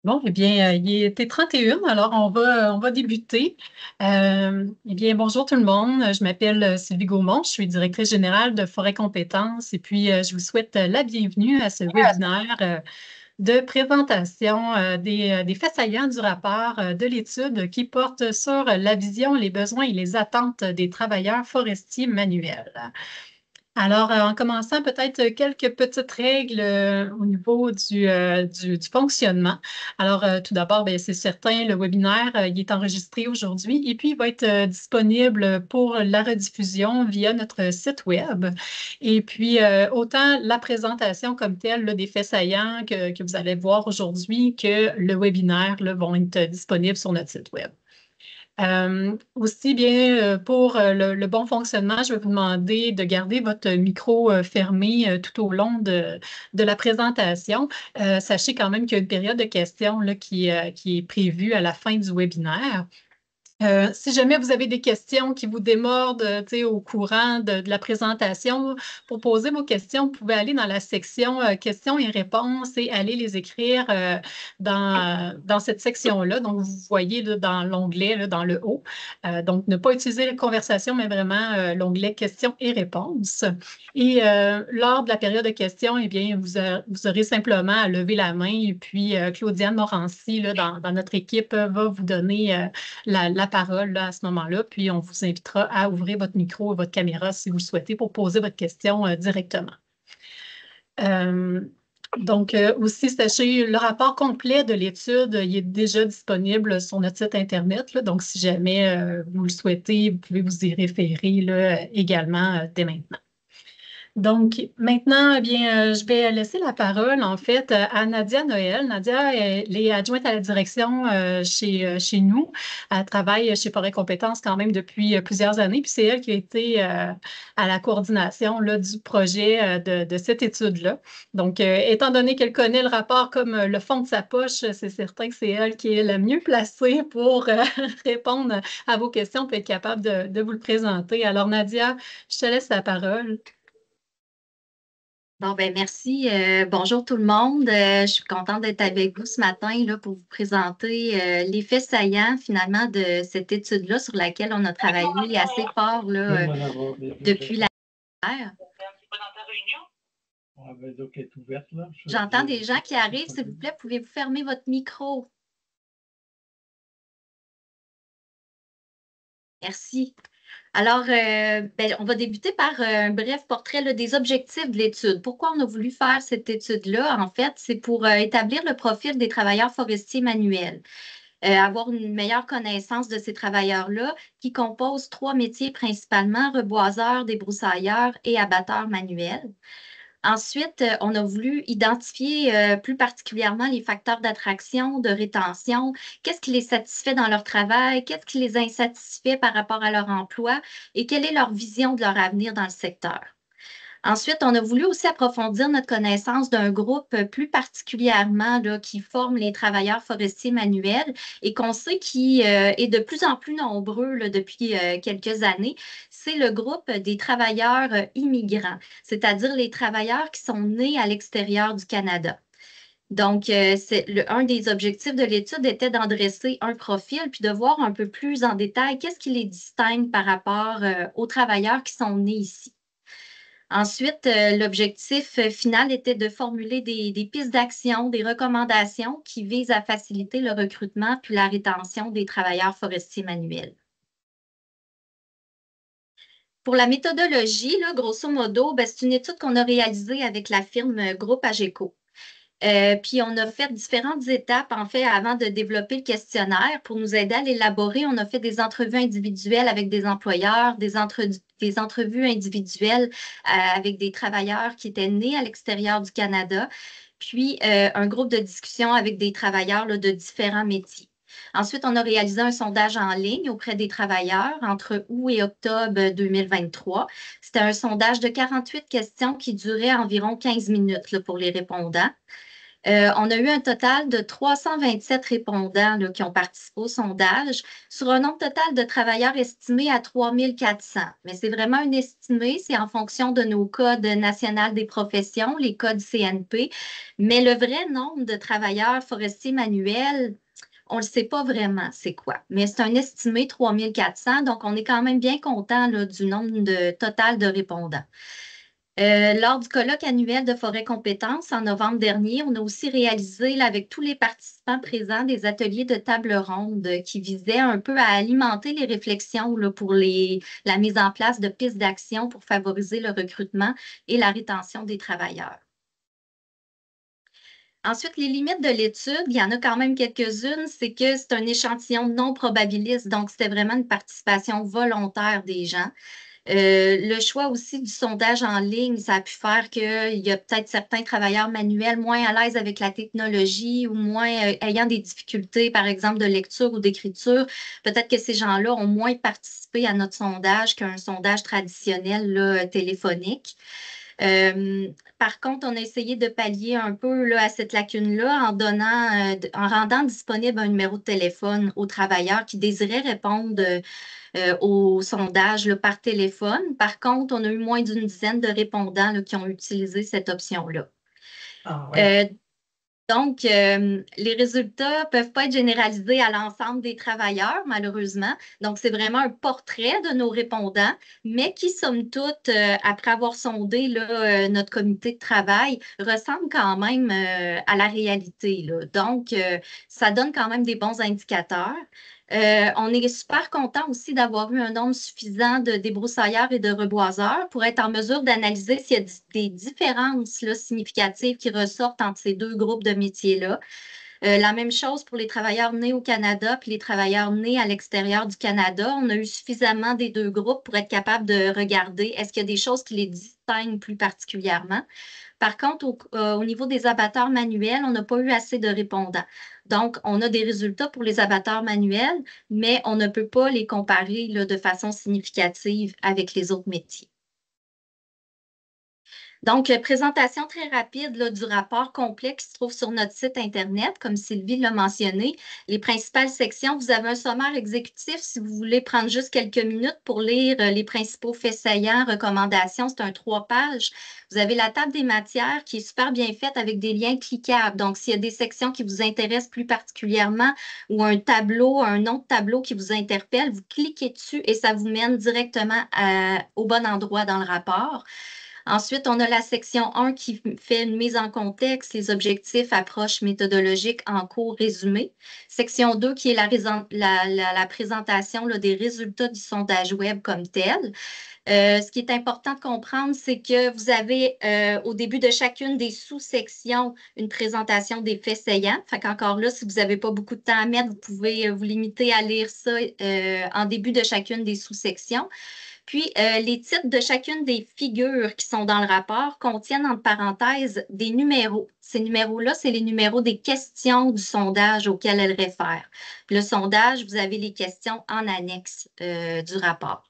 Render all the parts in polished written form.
Bon, eh bien, il était 31, alors on va débuter. Eh bien, bonjour tout le monde. Je m'appelle Sylvie Gaumont, je suis directrice générale de Forêt Compétences et puis je vous souhaite la bienvenue à ce webinaire de présentation des faits saillants du rapport de l'étude qui porte sur la vision, les besoins et les attentes des travailleurs forestiers manuels. Alors, en commençant, peut-être quelques petites règles au niveau du fonctionnement. Alors, tout d'abord, bien, c'est certain, le webinaire, il est enregistré aujourd'hui et puis il va être disponible pour la rediffusion via notre site web. Et puis, autant la présentation comme telle là, des faits saillants que vous allez voir aujourd'hui que le webinaire là, vont être disponibles sur notre site web. Aussi bien pour le bon fonctionnement, je vais vous demander de garder votre micro fermé tout au long de la présentation. Sachez quand même qu'il y a une période de questions là, qui est prévue à la fin du webinaire. Si jamais vous avez des questions qui vous démordent, au courant de la présentation, pour poser vos questions, vous pouvez aller dans la section questions et réponses et aller les écrire dans cette section-là. Donc, vous voyez là, dans l'onglet, là, dans le haut. Donc, ne pas utiliser la conversation, mais vraiment l'onglet questions et réponses. Et lors de la période de questions, eh bien, vous aurez simplement à lever la main et puis Claudiane Morancy, là, dans notre équipe, va vous donner la parole là, à ce moment-là, puis on vous invitera à ouvrir votre micro et votre caméra si vous le souhaitez pour poser votre question directement. Euh, donc, aussi, sachez, le rapport complet de l'étude, il est déjà disponible sur notre site Internet. Là, donc, si jamais vous le souhaitez, vous pouvez vous y référer là, également dès maintenant. Donc, maintenant, eh bien, je vais laisser la parole, en fait, à Nadia Noël. Nadia, elle est adjointe à la direction chez nous. Elle travaille chez Forêt Compétences quand même depuis plusieurs années, puis c'est elle qui a été à la coordination là, du projet de cette étude-là. Donc, étant donné qu'elle connaît le rapport comme le fond de sa poche, c'est certain que c'est elle qui est la mieux placée pour répondre à vos questions et être capable de vous le présenter. Alors, Nadia, je te laisse la parole. Bon, ben merci. Bonjour tout le monde. Je suis contente d'être avec vous ce matin là, pour vous présenter les faits saillants finalement de cette étude-là sur laquelle on a travaillé assez fort là, depuis la guerre. J'entends des gens qui arrivent. S'il vous plaît, pouvez-vous fermer votre micro? Merci. Alors, ben, on va débuter par un bref portrait là, des objectifs de l'étude. Pourquoi on a voulu faire cette étude-là? En fait, c'est pour établir le profil des travailleurs forestiers manuels, avoir une meilleure connaissance de ces travailleurs-là qui composent trois métiers principalement, reboiseurs, débroussailleurs et abatteurs manuels. Ensuite, on a voulu identifier plus particulièrement les facteurs d'attraction, de rétention, qu'est-ce qui les satisfait dans leur travail, qu'est-ce qui les insatisfait par rapport à leur emploi et quelle est leur vision de leur avenir dans le secteur. Ensuite, on a voulu aussi approfondir notre connaissance d'un groupe plus particulièrement là, qui forme les travailleurs forestiers manuels et qu'on sait qui est de plus en plus nombreux là, depuis quelques années. C'est le groupe des travailleurs immigrants, c'est-à-dire les travailleurs qui sont nés à l'extérieur du Canada. Donc, un des objectifs de l'étude était d'en dresser un profil puis de voir un peu plus en détail qu'est-ce qui les distingue par rapport aux travailleurs qui sont nés ici. Ensuite, l'objectif final était de formuler des pistes d'action, des recommandations qui visent à faciliter le recrutement puis la rétention des travailleurs forestiers manuels. Pour la méthodologie, là, grosso modo, ben, c'est une étude qu'on a réalisée avec la firme Groupe AGECO. Puis on a fait différentes étapes, en fait, avant de développer le questionnaire. Pour nous aider à l'élaborer, on a fait des entrevues individuelles avec des employeurs, des entrevues individuelles avec des travailleurs qui étaient nés à l'extérieur du Canada, puis un groupe de discussion avec des travailleurs là, de différents métiers. Ensuite, on a réalisé un sondage en ligne auprès des travailleurs entre août et octobre 2023. C'était un sondage de 48 questions qui durait environ 15 minutes là, pour les répondants. On a eu un total de 327 répondants là, qui ont participé au sondage sur un nombre total de travailleurs estimé à 3 400. Mais c'est vraiment un estimé, c'est en fonction de nos codes nationaux des professions, les codes CNP. Mais le vrai nombre de travailleurs forestiers manuels, on ne le sait pas vraiment c'est quoi. Mais c'est un estimé 3 400, donc on est quand même bien content là, du nombre total de répondants. Lors du colloque annuel de Forêt Compétences en novembre dernier, on a aussi réalisé là, avec tous les participants présents des ateliers de table ronde qui visaient un peu à alimenter les réflexions là, pour la mise en place de pistes d'action pour favoriser le recrutement et la rétention des travailleurs. Ensuite, les limites de l'étude, il y en a quand même quelques-unes, c'est que c'est un échantillon non probabiliste, donc c'était vraiment une participation volontaire des gens. Le choix aussi du sondage en ligne, ça a pu faire qu'il y a peut-être certains travailleurs manuels moins à l'aise avec la technologie ou moins ayant des difficultés, par exemple, de lecture ou d'écriture. Peut-être que ces gens-là ont moins participé à notre sondage qu'un sondage traditionnel là, téléphonique. Par contre, on a essayé de pallier un peu là, à cette lacune-là en rendant disponible un numéro de téléphone aux travailleurs qui désiraient répondre au sondage là, par téléphone. Par contre, on a eu moins d'une dizaine de répondants là, qui ont utilisé cette option-là. Ah ouais. Euh, donc, les résultats ne peuvent pas être généralisés à l'ensemble des travailleurs, malheureusement. Donc, c'est vraiment un portrait de nos répondants, mais qui, somme toute, après avoir sondé là, notre comité de travail, ressemble quand même à la réalité, là. Donc, ça donne quand même des bons indicateurs. On est super content aussi d'avoir eu un nombre suffisant de débroussailleurs et de reboiseurs pour être en mesure d'analyser s'il y a des différences là, significatives qui ressortent entre ces deux groupes de métiers-là. La même chose pour les travailleurs nés au Canada puis les travailleurs nés à l'extérieur du Canada. On a eu suffisamment des deux groupes pour être capable de regarder est-ce qu'il y a des choses qui les distinguent plus particulièrement. Par contre, au niveau des abatteurs manuels, on n'a pas eu assez de répondants. Donc, on a des résultats pour les abatteurs manuels, mais on ne peut pas les comparer là, de façon significative avec les autres métiers. Donc, présentation très rapide là, du rapport complet qui se trouve sur notre site Internet, comme Sylvie l'a mentionné. Les principales sections, vous avez un sommaire exécutif si vous voulez prendre juste quelques minutes pour lire les principaux faits saillants, recommandations. C'est un 3 pages. Vous avez la table des matières qui est super bien faite avec des liens cliquables. Donc, s'il y a des sections qui vous intéressent plus particulièrement ou un tableau, un nom de tableau qui vous interpelle, vous cliquez dessus et ça vous mène directement au bon endroit dans le rapport. Ensuite, on a la section 1 qui fait une mise en contexte, les objectifs, approches méthodologiques en cours résumé. Section 2 qui est la présentation là, des résultats du sondage web comme tel. Ce qui est important de comprendre, c'est que vous avez au début de chacune des sous-sections une présentation des faits saillants. Fait qu'encore là, si vous n'avez pas beaucoup de temps à mettre, vous pouvez vous limiter à lire ça en début de chacune des sous-sections. Puis, les titres de chacune des figures qui sont dans le rapport contiennent, entre parenthèses, des numéros. Ces numéros-là, c'est les numéros des questions du sondage auxquelles elles réfèrent. Puis le sondage, vous avez les questions en annexe du rapport.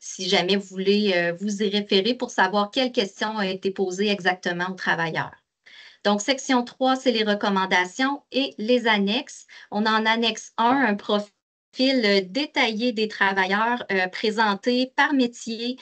Si jamais vous voulez vous y référer pour savoir quelles questions ont été posées exactement aux travailleurs. Donc, section 3, c'est les recommandations et les annexes. On a en annexe 1 un profil détaillé des travailleurs présentés par métier,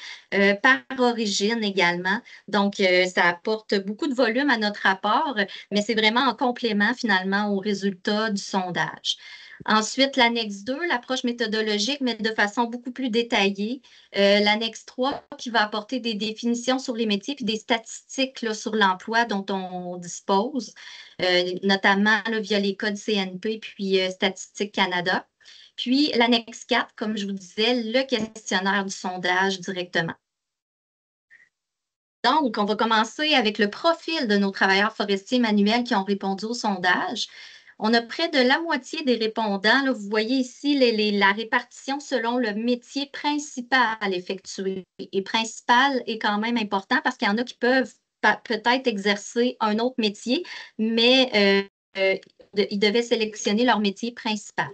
par origine également. Donc, ça apporte beaucoup de volume à notre rapport, mais c'est vraiment en complément finalement aux résultats du sondage. Ensuite, l'annexe 2, l'approche méthodologique, mais de façon beaucoup plus détaillée. L'annexe 3 qui va apporter des définitions sur les métiers puis des statistiques là, sur l'emploi dont on dispose, notamment là, via les codes CNP puis Statistique Canada. Puis l'annexe 4, comme je vous disais, le questionnaire du sondage directement. Donc, on va commencer avec le profil de nos travailleurs forestiers manuels qui ont répondu au sondage. On a près de la moitié des répondants. Là, vous voyez ici la répartition selon le métier principal effectué. Et principal est quand même important parce qu'il y en a qui peuvent peut-être exercer un autre métier, mais ils devaient sélectionner leur métier principal.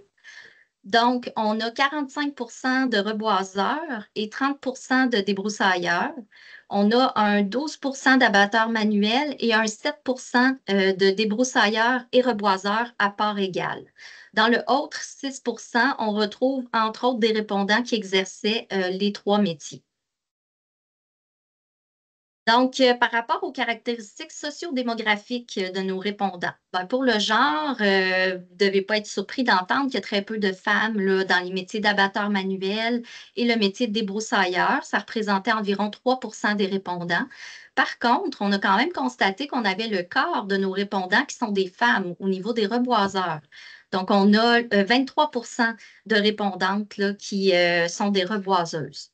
Donc, on a 45 de reboiseurs et 30 de débroussailleurs. On a un 12 d'abatteurs manuels et un 7 de débroussailleurs et reboiseurs à part égale. Dans le autre 6 on retrouve entre autres des répondants qui exerçaient les trois métiers. Donc, par rapport aux caractéristiques sociodémographiques de nos répondants, ben, pour le genre, vous ne devez pas être surpris d'entendre qu'il y a très peu de femmes là, dans les métiers d'abatteur manuel et le métier de débroussailleur. Ça représentait environ 3 des répondants. Par contre, on a quand même constaté qu'on avait le quart de nos répondants qui sont des femmes au niveau des reboiseurs. Donc, on a 23 de répondantes là, qui sont des reboiseuses.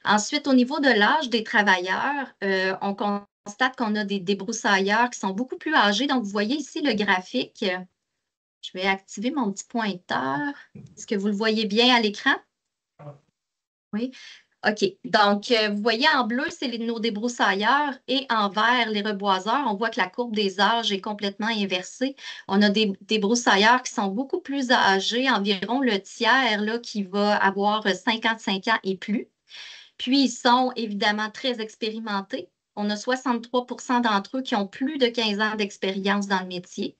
Ensuite, au niveau de l'âge des travailleurs, on constate qu'on a des débroussailleurs qui sont beaucoup plus âgés. Donc, vous voyez ici le graphique. Je vais activer mon petit pointeur. Est-ce que vous le voyez bien à l'écran? Oui. OK. Donc, vous voyez en bleu, c'est nos débroussailleurs et en vert, les reboiseurs. On voit que la courbe des âges est complètement inversée. On a des débroussailleurs qui sont beaucoup plus âgés, environ le tiers là, qui va avoir 55 ans et plus. Puis, ils sont évidemment très expérimentés. On a 63 d'entre eux qui ont plus de 15 ans d'expérience dans le métier.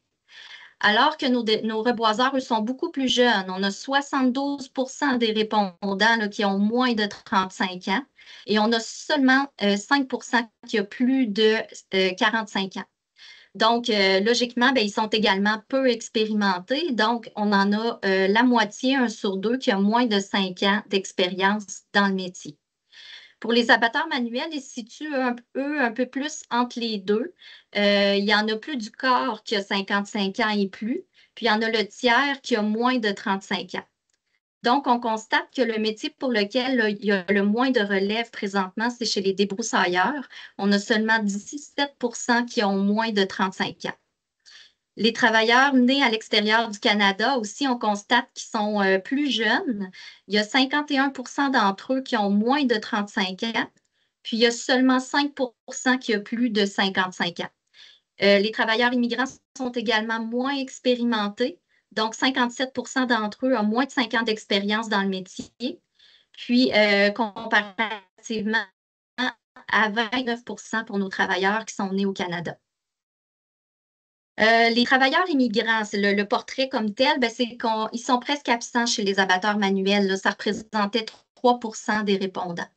Alors que nos reboiseurs, eux, sont beaucoup plus jeunes. On a 72 des répondants là, qui ont moins de 35 ans et on a seulement 5 qui ont plus de 45 ans. Donc, logiquement, ben, ils sont également peu expérimentés. Donc, on en a la moitié, 1 sur 2, qui a moins de 5 ans d'expérience dans le métier. Pour les abatteurs manuels, ils se situent, eux, un peu plus entre les deux. Il y en a plus du quart qui a 55 ans et plus, puis il y en a le tiers qui a moins de 35 ans. Donc, on constate que le métier pour lequel là, il y a le moins de relève présentement, c'est chez les débroussailleurs. On a seulement 17 qui ont moins de 35 ans. Les travailleurs nés à l'extérieur du Canada aussi, on constate qu'ils sont plus jeunes. Il y a 51 d'entre eux qui ont moins de 35 ans, puis il y a seulement 5 qui ont plus de 55 ans. Les travailleurs immigrants sont également moins expérimentés, donc 57 d'entre eux ont moins de 5 ans d'expérience dans le métier, puis comparativement à 29 pour nos travailleurs qui sont nés au Canada. Les travailleurs immigrants, c'est le portrait comme tel, ben, c'est qu'ils sont presque absents chez les abatteurs manuels. Là, ça représentait 3 des répondants.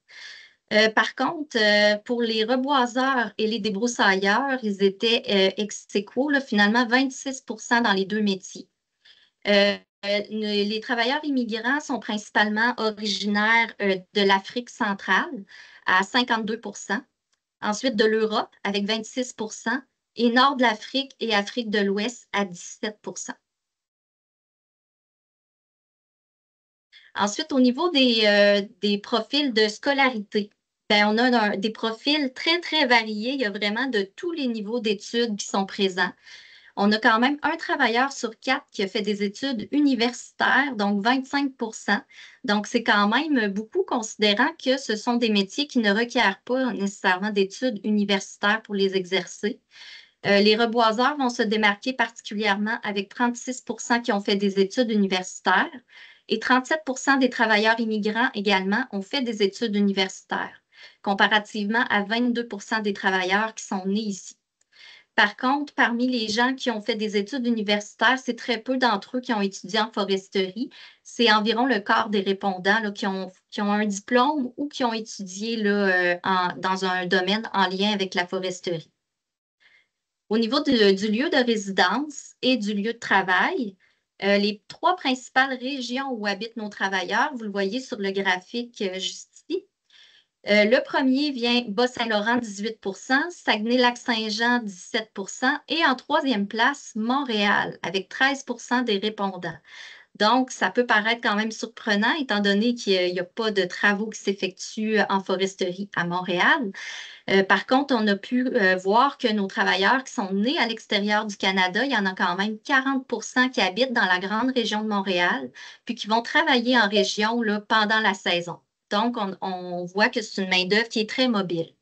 Par contre, pour les reboiseurs et les débroussailleurs, ils étaient ex aequo, là, finalement 26 dans les deux métiers. Les travailleurs immigrants sont principalement originaires de l'Afrique centrale à 52 ensuite de l'Europe avec 26 et nord de l'Afrique et Afrique de l'Ouest à 17 Ensuite, au niveau des profils de scolarité, ben, on a des profils très, très variés. Il y a vraiment de tous les niveaux d'études qui sont présents. On a quand même un travailleur sur 4 qui a fait des études universitaires, donc 25 Donc, c'est quand même beaucoup, considérant que ce sont des métiers qui ne requièrent pas nécessairement d'études universitaires pour les exercer. Les reboiseurs vont se démarquer particulièrement avec 36 qui ont fait des études universitaires et 37 des travailleurs immigrants également ont fait des études universitaires, comparativement à 22 des travailleurs qui sont nés ici. Par contre, parmi les gens qui ont fait des études universitaires, c'est très peu d'entre eux qui ont étudié en foresterie. C'est environ le quart des répondants là, qui ont un diplôme ou qui ont étudié là, dans un domaine en lien avec la foresterie. Au niveau du lieu de résidence et du lieu de travail, les trois principales régions où habitent nos travailleurs, vous le voyez sur le graphique juste ici. Le premier vient Bas-Saint-Laurent, 18 Saguenay-Lac-Saint-Jean, 17 et en troisième place, Montréal, avec 13 des répondants. Donc, ça peut paraître quand même surprenant, étant donné qu'il n'y a pas de travaux qui s'effectuent en foresterie à Montréal. Par contre, on a pu voir que nos travailleurs qui sont nés à l'extérieur du Canada, il y en a quand même 40 qui habitent dans la grande région de Montréal, puis qui vont travailler en région là, pendant la saison. Donc, on voit que c'est une main-d'œuvre qui est très mobile.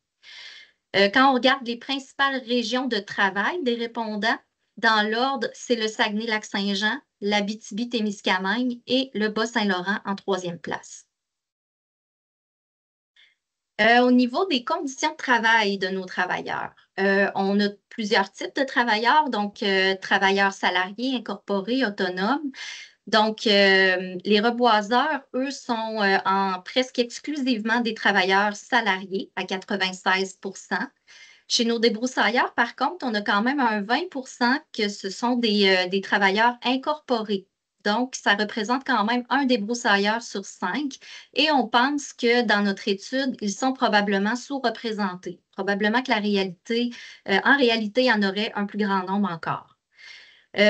Quand on regarde les principales régions de travail des répondants, dans l'ordre, c'est le Saguenay-Lac-Saint-Jean, l'Abitibi-Témiscamingue et le Bas-Saint-Laurent en troisième place. Au niveau des conditions de travail de nos travailleurs, on a plusieurs types de travailleurs, donc travailleurs salariés, incorporés, autonomes. Donc, les reboiseurs, eux, sont presque exclusivement des travailleurs salariés à 96 %. Chez nos débroussailleurs, par contre, on a quand même un 20 % que ce sont des travailleurs incorporés. Donc, ça représente quand même un débroussailleur sur 5. Et on pense que dans notre étude, ils sont probablement sous-représentés. Probablement que en réalité, il y en aurait un plus grand nombre encore.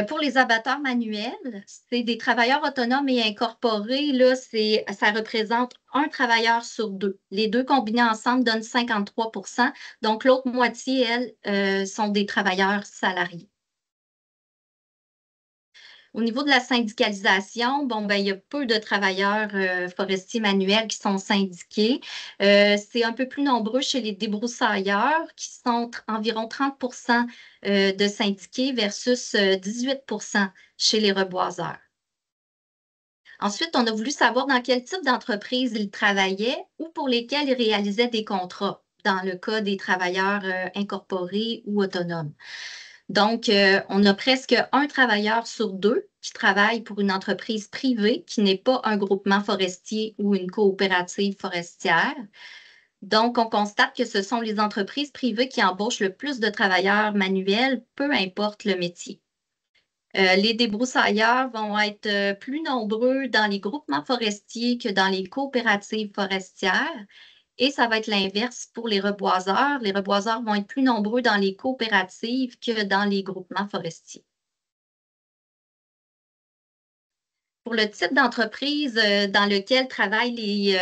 Pour les abatteurs manuels, c'est des travailleurs autonomes et incorporés. Là, ça représente un travailleur sur 2. Les deux combinés ensemble donnent 53 %. Donc, l'autre moitié, elles, sont des travailleurs salariés. Au niveau de la syndicalisation, bon, ben, il y a peu de travailleurs forestiers manuels qui sont syndiqués. C'est un peu plus nombreux chez les débroussailleurs qui sont environ 30 % de syndiqués versus 18 % chez les reboiseurs. Ensuite, on a voulu savoir dans quel type d'entreprise ils travaillaient ou pour lesquels ils réalisaient des contrats, dans le cas des travailleurs incorporés ou autonomes. Donc, on a presque un travailleur sur 2 qui travaille pour une entreprise privée qui n'est pas un groupement forestier ou une coopérative forestière. Donc, on constate que ce sont les entreprises privées qui embauchent le plus de travailleurs manuels, peu importe le métier. Les débroussailleurs vont être plus nombreux dans les groupements forestiers que dans les coopératives forestières. Et ça va être l'inverse pour les reboiseurs. Les reboiseurs vont être plus nombreux dans les coopératives que dans les groupements forestiers. Pour le type d'entreprise dans lequel travaillent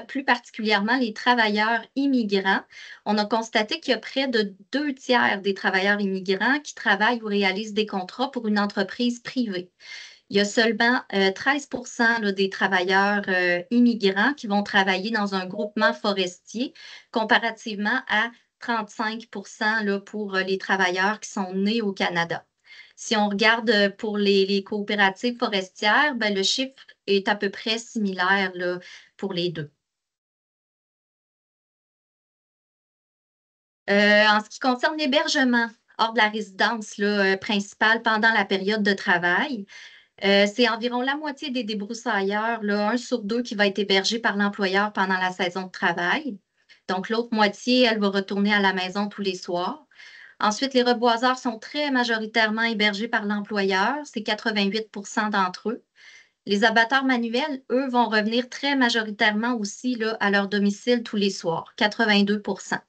plus particulièrement les travailleurs immigrants, on a constaté qu'il y a près de 2 tiers des travailleurs immigrants qui travaillent ou réalisent des contrats pour une entreprise privée. Il y a seulement 13 % là, des travailleurs immigrants qui vont travailler dans un groupement forestier, comparativement à 35 % là, pour les travailleurs qui sont nés au Canada. Si on regarde pour les coopératives forestières, ben, le chiffre est à peu près similaire là, pour les deux. En ce qui concerne l'hébergement hors de la résidence là, principale pendant la période de travail, c'est environ la moitié des débroussailleurs, là, 1 sur 2 qui va être hébergé par l'employeur pendant la saison de travail. Donc, l'autre moitié, elle va retourner à la maison tous les soirs. Ensuite, les reboiseurs sont très majoritairement hébergés par l'employeur. C'est 88 % d'entre eux. Les abatteurs manuels, eux, vont revenir très majoritairement aussi là, à leur domicile tous les soirs, 82 %.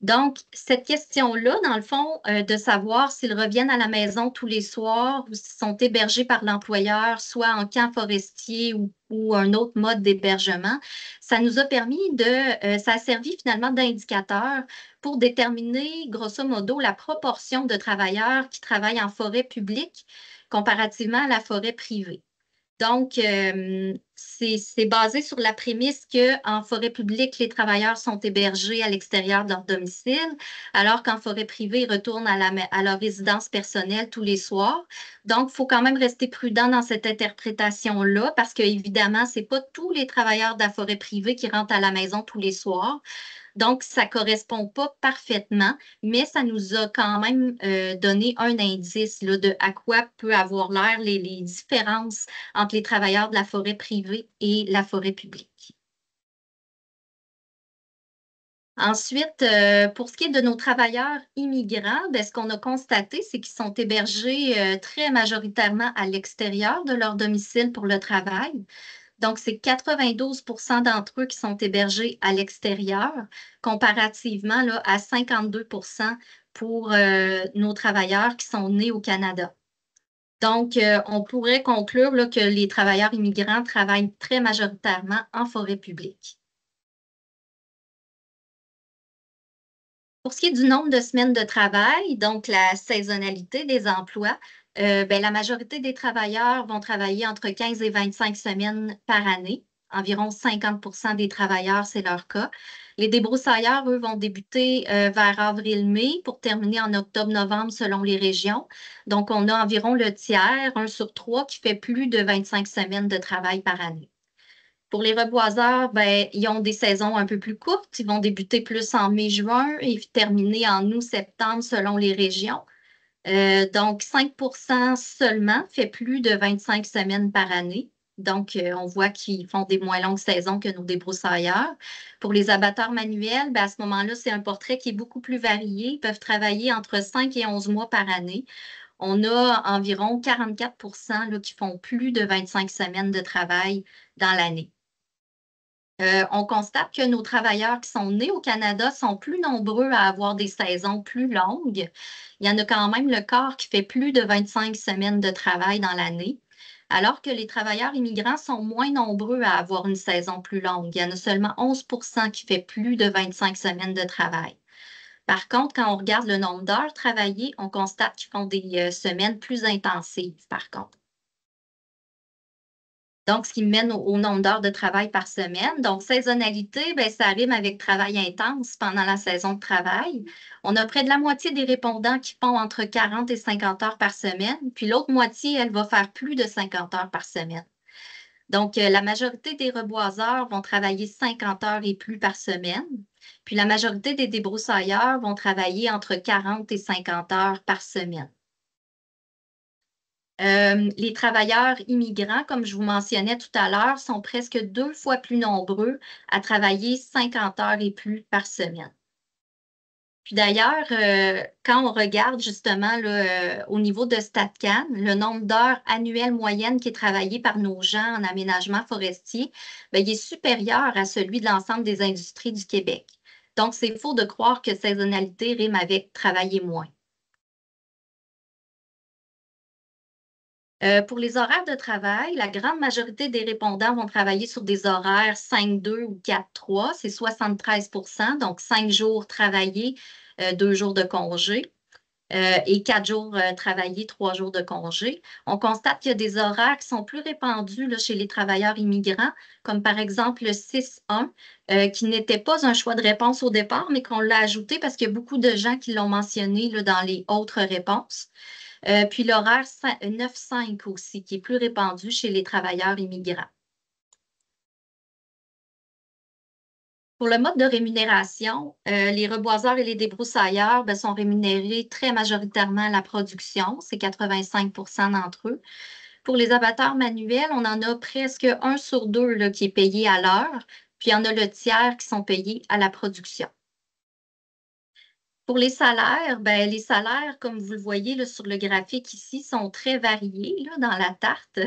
Donc, cette question-là, dans le fond, de savoir s'ils reviennent à la maison tous les soirs ou s'ils sont hébergés par l'employeur, soit en camp forestier ou un autre mode d'hébergement, ça nous a permis ça a servi finalement d'indicateur pour déterminer, grosso modo, la proportion de travailleurs qui travaillent en forêt publique comparativement à la forêt privée. Donc, c'est basé sur la prémisse qu'en forêt publique, les travailleurs sont hébergés à l'extérieur de leur domicile, alors qu'en forêt privée, ils retournent à leur résidence personnelle tous les soirs. Donc, il faut quand même rester prudent dans cette interprétation-là, parce qu'évidemment, ce n'est pas tous les travailleurs de la forêt privée qui rentrent à la maison tous les soirs. Donc, ça ne correspond pas parfaitement, mais ça nous a quand même donné un indice là, de à quoi peut avoir l'air les différences entre les travailleurs de la forêt privée et la forêt publique. Ensuite, pour ce qui est de nos travailleurs immigrants, ben, ce qu'on a constaté, c'est qu'ils sont hébergés très majoritairement à l'extérieur de leur domicile pour le travail. Donc, c'est 92 % d'entre eux qui sont hébergés à l'extérieur, comparativement là, à 52 % pour nos travailleurs qui sont nés au Canada. Donc, on pourrait conclure là, que les travailleurs immigrants travaillent très majoritairement en forêt publique. Pour ce qui est du nombre de semaines de travail, donc la saisonnalité des emplois, ben, la majorité des travailleurs vont travailler entre 15 et 25 semaines par année. environ 50 des travailleurs, c'est leur cas. Les débroussailleurs, eux, vont débuter vers avril-mai pour terminer en octobre-novembre selon les régions. Donc, on a environ le tiers, 1/3, qui fait plus de 25 semaines de travail par année. Pour les reboiseurs, ben, ils ont des saisons un peu plus courtes. Ils vont débuter plus en mai-juin et terminer en août-septembre selon les régions. Donc, 5 seulement fait plus de 25 semaines par année. Donc, on voit qu'ils font des moins longues saisons que nos débroussailleurs. Pour les abatteurs manuels, ben, à ce moment-là, c'est un portrait qui est beaucoup plus varié. Ils peuvent travailler entre 5 et 11 mois par année. On a environ 44 là, qui font plus de 25 semaines de travail dans l'année. On constate que nos travailleurs qui sont nés au Canada sont plus nombreux à avoir des saisons plus longues. Il y en a quand même le quart qui fait plus de 25 semaines de travail dans l'année, alors que les travailleurs immigrants sont moins nombreux à avoir une saison plus longue. Il y en a seulement 11 qui fait plus de 25 semaines de travail. Par contre, quand on regarde le nombre d'heures travaillées, on constate qu'ils font des semaines plus intensives, par contre. Donc, ce qui mène au nombre d'heures de travail par semaine. Donc, saisonnalité, bien, ça rime avec travail intense pendant la saison de travail. On a près de la moitié des répondants qui font entre 40 et 50 heures par semaine, puis l'autre moitié, elle va faire plus de 50 heures par semaine. Donc, la majorité des reboiseurs vont travailler 50 heures et plus par semaine, puis la majorité des débroussailleurs vont travailler entre 40 et 50 heures par semaine. Les travailleurs immigrants, comme je vous mentionnais tout à l'heure, sont presque 2 fois plus nombreux à travailler 50 heures et plus par semaine. Puis d'ailleurs, quand on regarde justement là, au niveau de StatCan, le nombre d'heures annuelles moyennes qui est travaillé par nos gens en aménagement forestier, bien, il est supérieur à celui de l'ensemble des industries du Québec. Donc, c'est faux de croire que saisonnalité rime avec travailler moins. Pour les horaires de travail, la grande majorité des répondants vont travailler sur des horaires 5-2 ou 4-3, c'est 73 donc 5 jours travaillés, 2 jours de congé, et 4 jours travaillés, 3 jours de congé. On constate qu'il y a des horaires qui sont plus répandus là, chez les travailleurs immigrants, comme par exemple le 6-1, qui n'était pas un choix de réponse au départ, mais qu'on l'a ajouté parce qu'il y a beaucoup de gens qui l'ont mentionné là, dans les autres réponses. Puis l'horaire 9-5 aussi, qui est plus répandu chez les travailleurs immigrants. Pour le mode de rémunération, les reboiseurs et les débroussailleurs ben, sont rémunérés très majoritairement à la production, c'est 85 d'entre eux. Pour les abatteurs manuels, on en a presque 1 sur 2 là, qui est payé à l'heure, puis il y en a le tiers qui sont payés à la production. Pour les salaires, ben, les salaires, comme vous le voyez là, sur le graphique ici, sont très variés là, dans la tarte.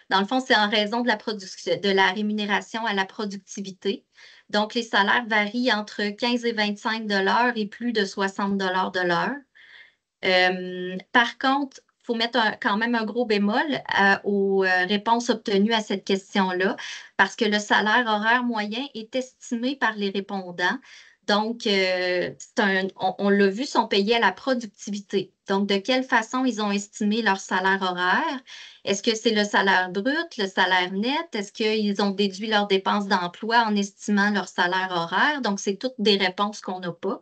Dans le fond, c'est en raison de la rémunération à la productivité. Donc, les salaires varient entre 15 et 25 et plus de 60 de l'heure. Par contre, il faut mettre quand même un gros bémol aux réponses obtenues à cette question-là, parce que le salaire horaire moyen est estimé par les répondants. Donc, on l'a vu, sont payés à la productivité. Donc, de quelle façon ils ont estimé leur salaire horaire? Est-ce que c'est le salaire brut, le salaire net? Est-ce qu'ils ont déduit leurs dépenses d'emploi en estimant leur salaire horaire? Donc, c'est toutes des réponses qu'on n'a pas.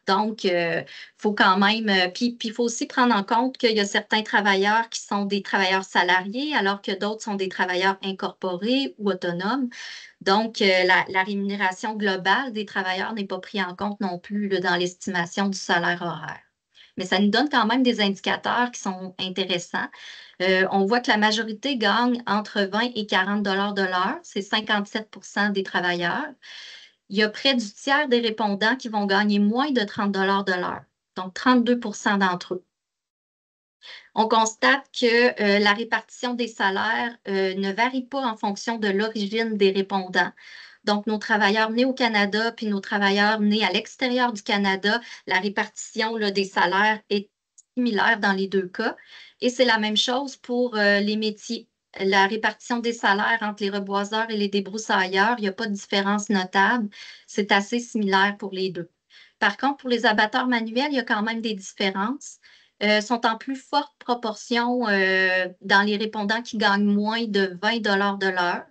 Donc, il faut quand même, puis il faut aussi prendre en compte qu'il y a certains travailleurs qui sont des travailleurs salariés, alors que d'autres sont des travailleurs incorporés ou autonomes. Donc, la rémunération globale des travailleurs n'est pas prise en compte non plus là, dans l'estimation du salaire horaire. Mais ça nous donne quand même des indicateurs qui sont intéressants. On voit que la majorité gagne entre 20 et 40 de l'heure, c'est 57 des travailleurs. Il y a près du tiers des répondants qui vont gagner moins de 30 de l'heure, donc 32 d'entre eux. On constate que la répartition des salaires ne varie pas en fonction de l'origine des répondants. Donc, nos travailleurs nés au Canada puis nos travailleurs nés à l'extérieur du Canada, la répartition là, des salaires est similaire dans les deux cas. Et c'est la même chose pour les métiers. La répartition des salaires entre les reboiseurs et les débroussailleurs, il n'y a pas de différence notable. C'est assez similaire pour les deux. Par contre, pour les abatteurs manuels, il y a quand même des différences. Sont en plus forte proportion dans les répondants qui gagnent moins de 20 de l'heure.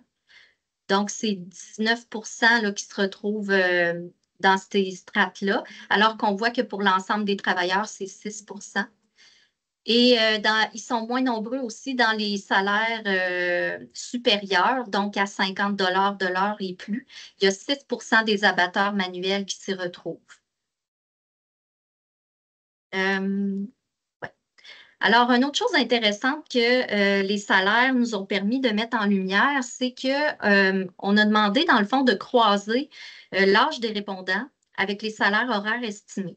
Donc, c'est 19% là, qui se retrouvent dans ces strates-là, alors qu'on voit que pour l'ensemble des travailleurs, c'est 6%. Et ils sont moins nombreux aussi dans les salaires supérieurs, donc à 50 de l'heure et plus. Il y a 6% des abatteurs manuels qui s'y retrouvent. Ouais. Alors, une autre chose intéressante que les salaires nous ont permis de mettre en lumière, c'est que on a demandé, dans le fond, de croiser l'âge des répondants avec les salaires horaires estimés.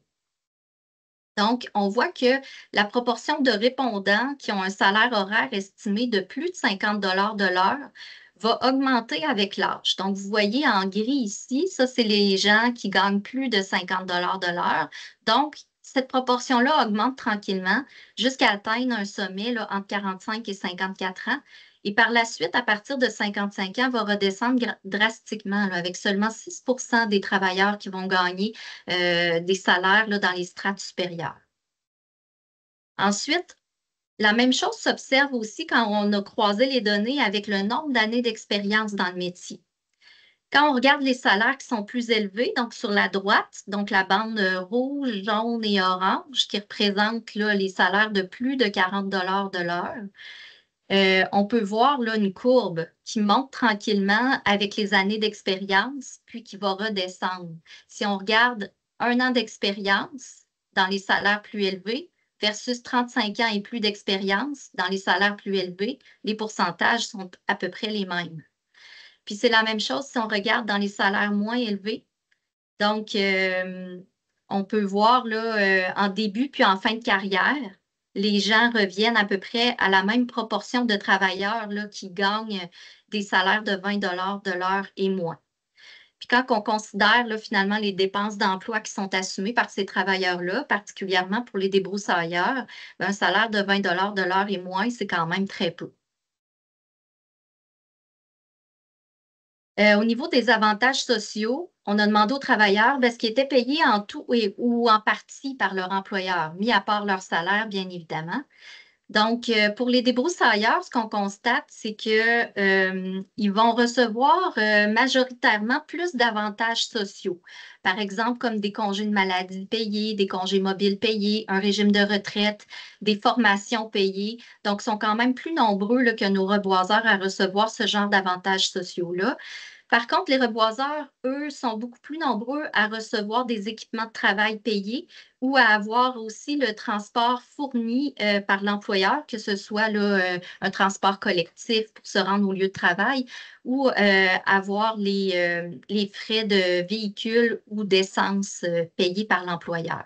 Donc, on voit que la proportion de répondants qui ont un salaire horaire estimé de plus de 50 de l'heure va augmenter avec l'âge. Donc, vous voyez en gris ici, ça, c'est les gens qui gagnent plus de 50 de l'heure. Donc, cette proportion-là augmente tranquillement jusqu'à atteindre un sommet là, entre 45 et 54 ans. Et par la suite, à partir de 55 ans, va redescendre drastiquement là, avec seulement 6% des travailleurs qui vont gagner des salaires là, dans les strates supérieures. Ensuite, la même chose s'observe aussi quand on a croisé les données avec le nombre d'années d'expérience dans le métier. Quand on regarde les salaires qui sont plus élevés, donc sur la droite, donc la bande rouge, jaune et orange, qui représente là, les salaires de plus de 40 de l'heure, on peut voir là, une courbe qui monte tranquillement avec les années d'expérience, puis qui va redescendre. Si on regarde 1 an d'expérience dans les salaires plus élevés versus 35 ans et plus d'expérience dans les salaires plus élevés, les pourcentages sont à peu près les mêmes. Puis c'est la même chose si on regarde dans les salaires moins élevés. Donc, on peut voir là, en début puis en fin de carrière, les gens reviennent à peu près à la même proportion de travailleurs là, qui gagnent des salaires de 20 de l'heure et moins. Puis quand on considère là, finalement les dépenses d'emploi qui sont assumées par ces travailleurs-là, particulièrement pour les débroussailleurs, un salaire de 20 de l'heure et moins, c'est quand même très peu. Au niveau des avantages sociaux, on a demandé aux travailleurs ce qui était payé en tout ou en partie par leur employeur, mis à part leur salaire, bien évidemment. Donc, pour les débroussailleurs, ce qu'on constate, c'est qu'ils vont recevoir majoritairement plus d'avantages sociaux. Par exemple, comme des congés de maladie payés, des congés mobiles payés, un régime de retraite, des formations payées. Donc, ils sont quand même plus nombreux là, que nos reboiseurs à recevoir ce genre d'avantages sociaux-là. Par contre, les reboiseurs, eux, sont beaucoup plus nombreux à recevoir des équipements de travail payés ou à avoir aussi le transport fourni par l'employeur, que ce soit là, un transport collectif pour se rendre au lieu de travail ou avoir les frais de véhicule ou d'essence payés par l'employeur.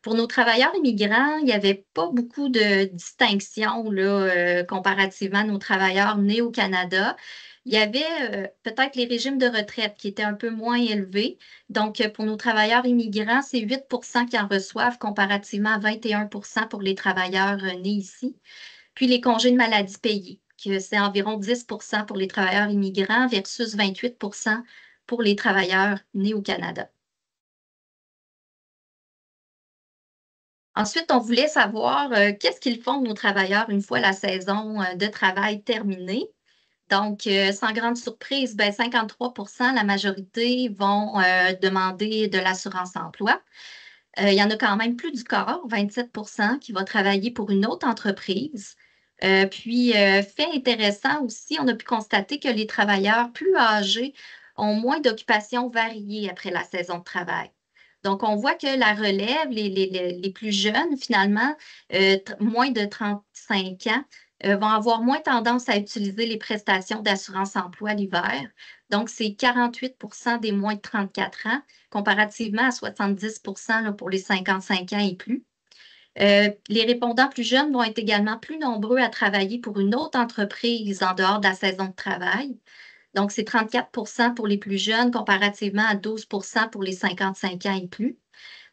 Pour nos travailleurs immigrants, il n'y avait pas beaucoup de distinction là, comparativement à nos travailleurs nés au Canada. Il y avait peut-être les régimes de retraite qui étaient un peu moins élevés. Donc, pour nos travailleurs immigrants, c'est 8% qui en reçoivent comparativement à 21% pour les travailleurs nés ici. Puis les congés de maladie payés, que c'est environ 10% pour les travailleurs immigrants versus 28% pour les travailleurs nés au Canada. Ensuite, on voulait savoir qu'est-ce qu'ils font, nos travailleurs, une fois la saison de travail terminée. Donc, sans grande surprise, 53%, la majorité vont demander de l'assurance emploi. Il y en a quand même plus du quart, 27%, qui va travailler pour une autre entreprise. Fait intéressant aussi, on a pu constater que les travailleurs plus âgés ont moins d'occupations variées après la saison de travail. Donc, on voit que la relève, les plus jeunes, finalement, moins de 35 ans, vont avoir moins tendance à utiliser les prestations d'assurance emploi l'hiver. Donc, c'est 48% des moins de 34 ans, comparativement à 70% là, pour les 55 ans et plus. Les répondants plus jeunes vont être également plus nombreux à travailler pour une autre entreprise en dehors de la saison de travail. Donc, c'est 34% pour les plus jeunes comparativement à 12% pour les 55 ans et plus.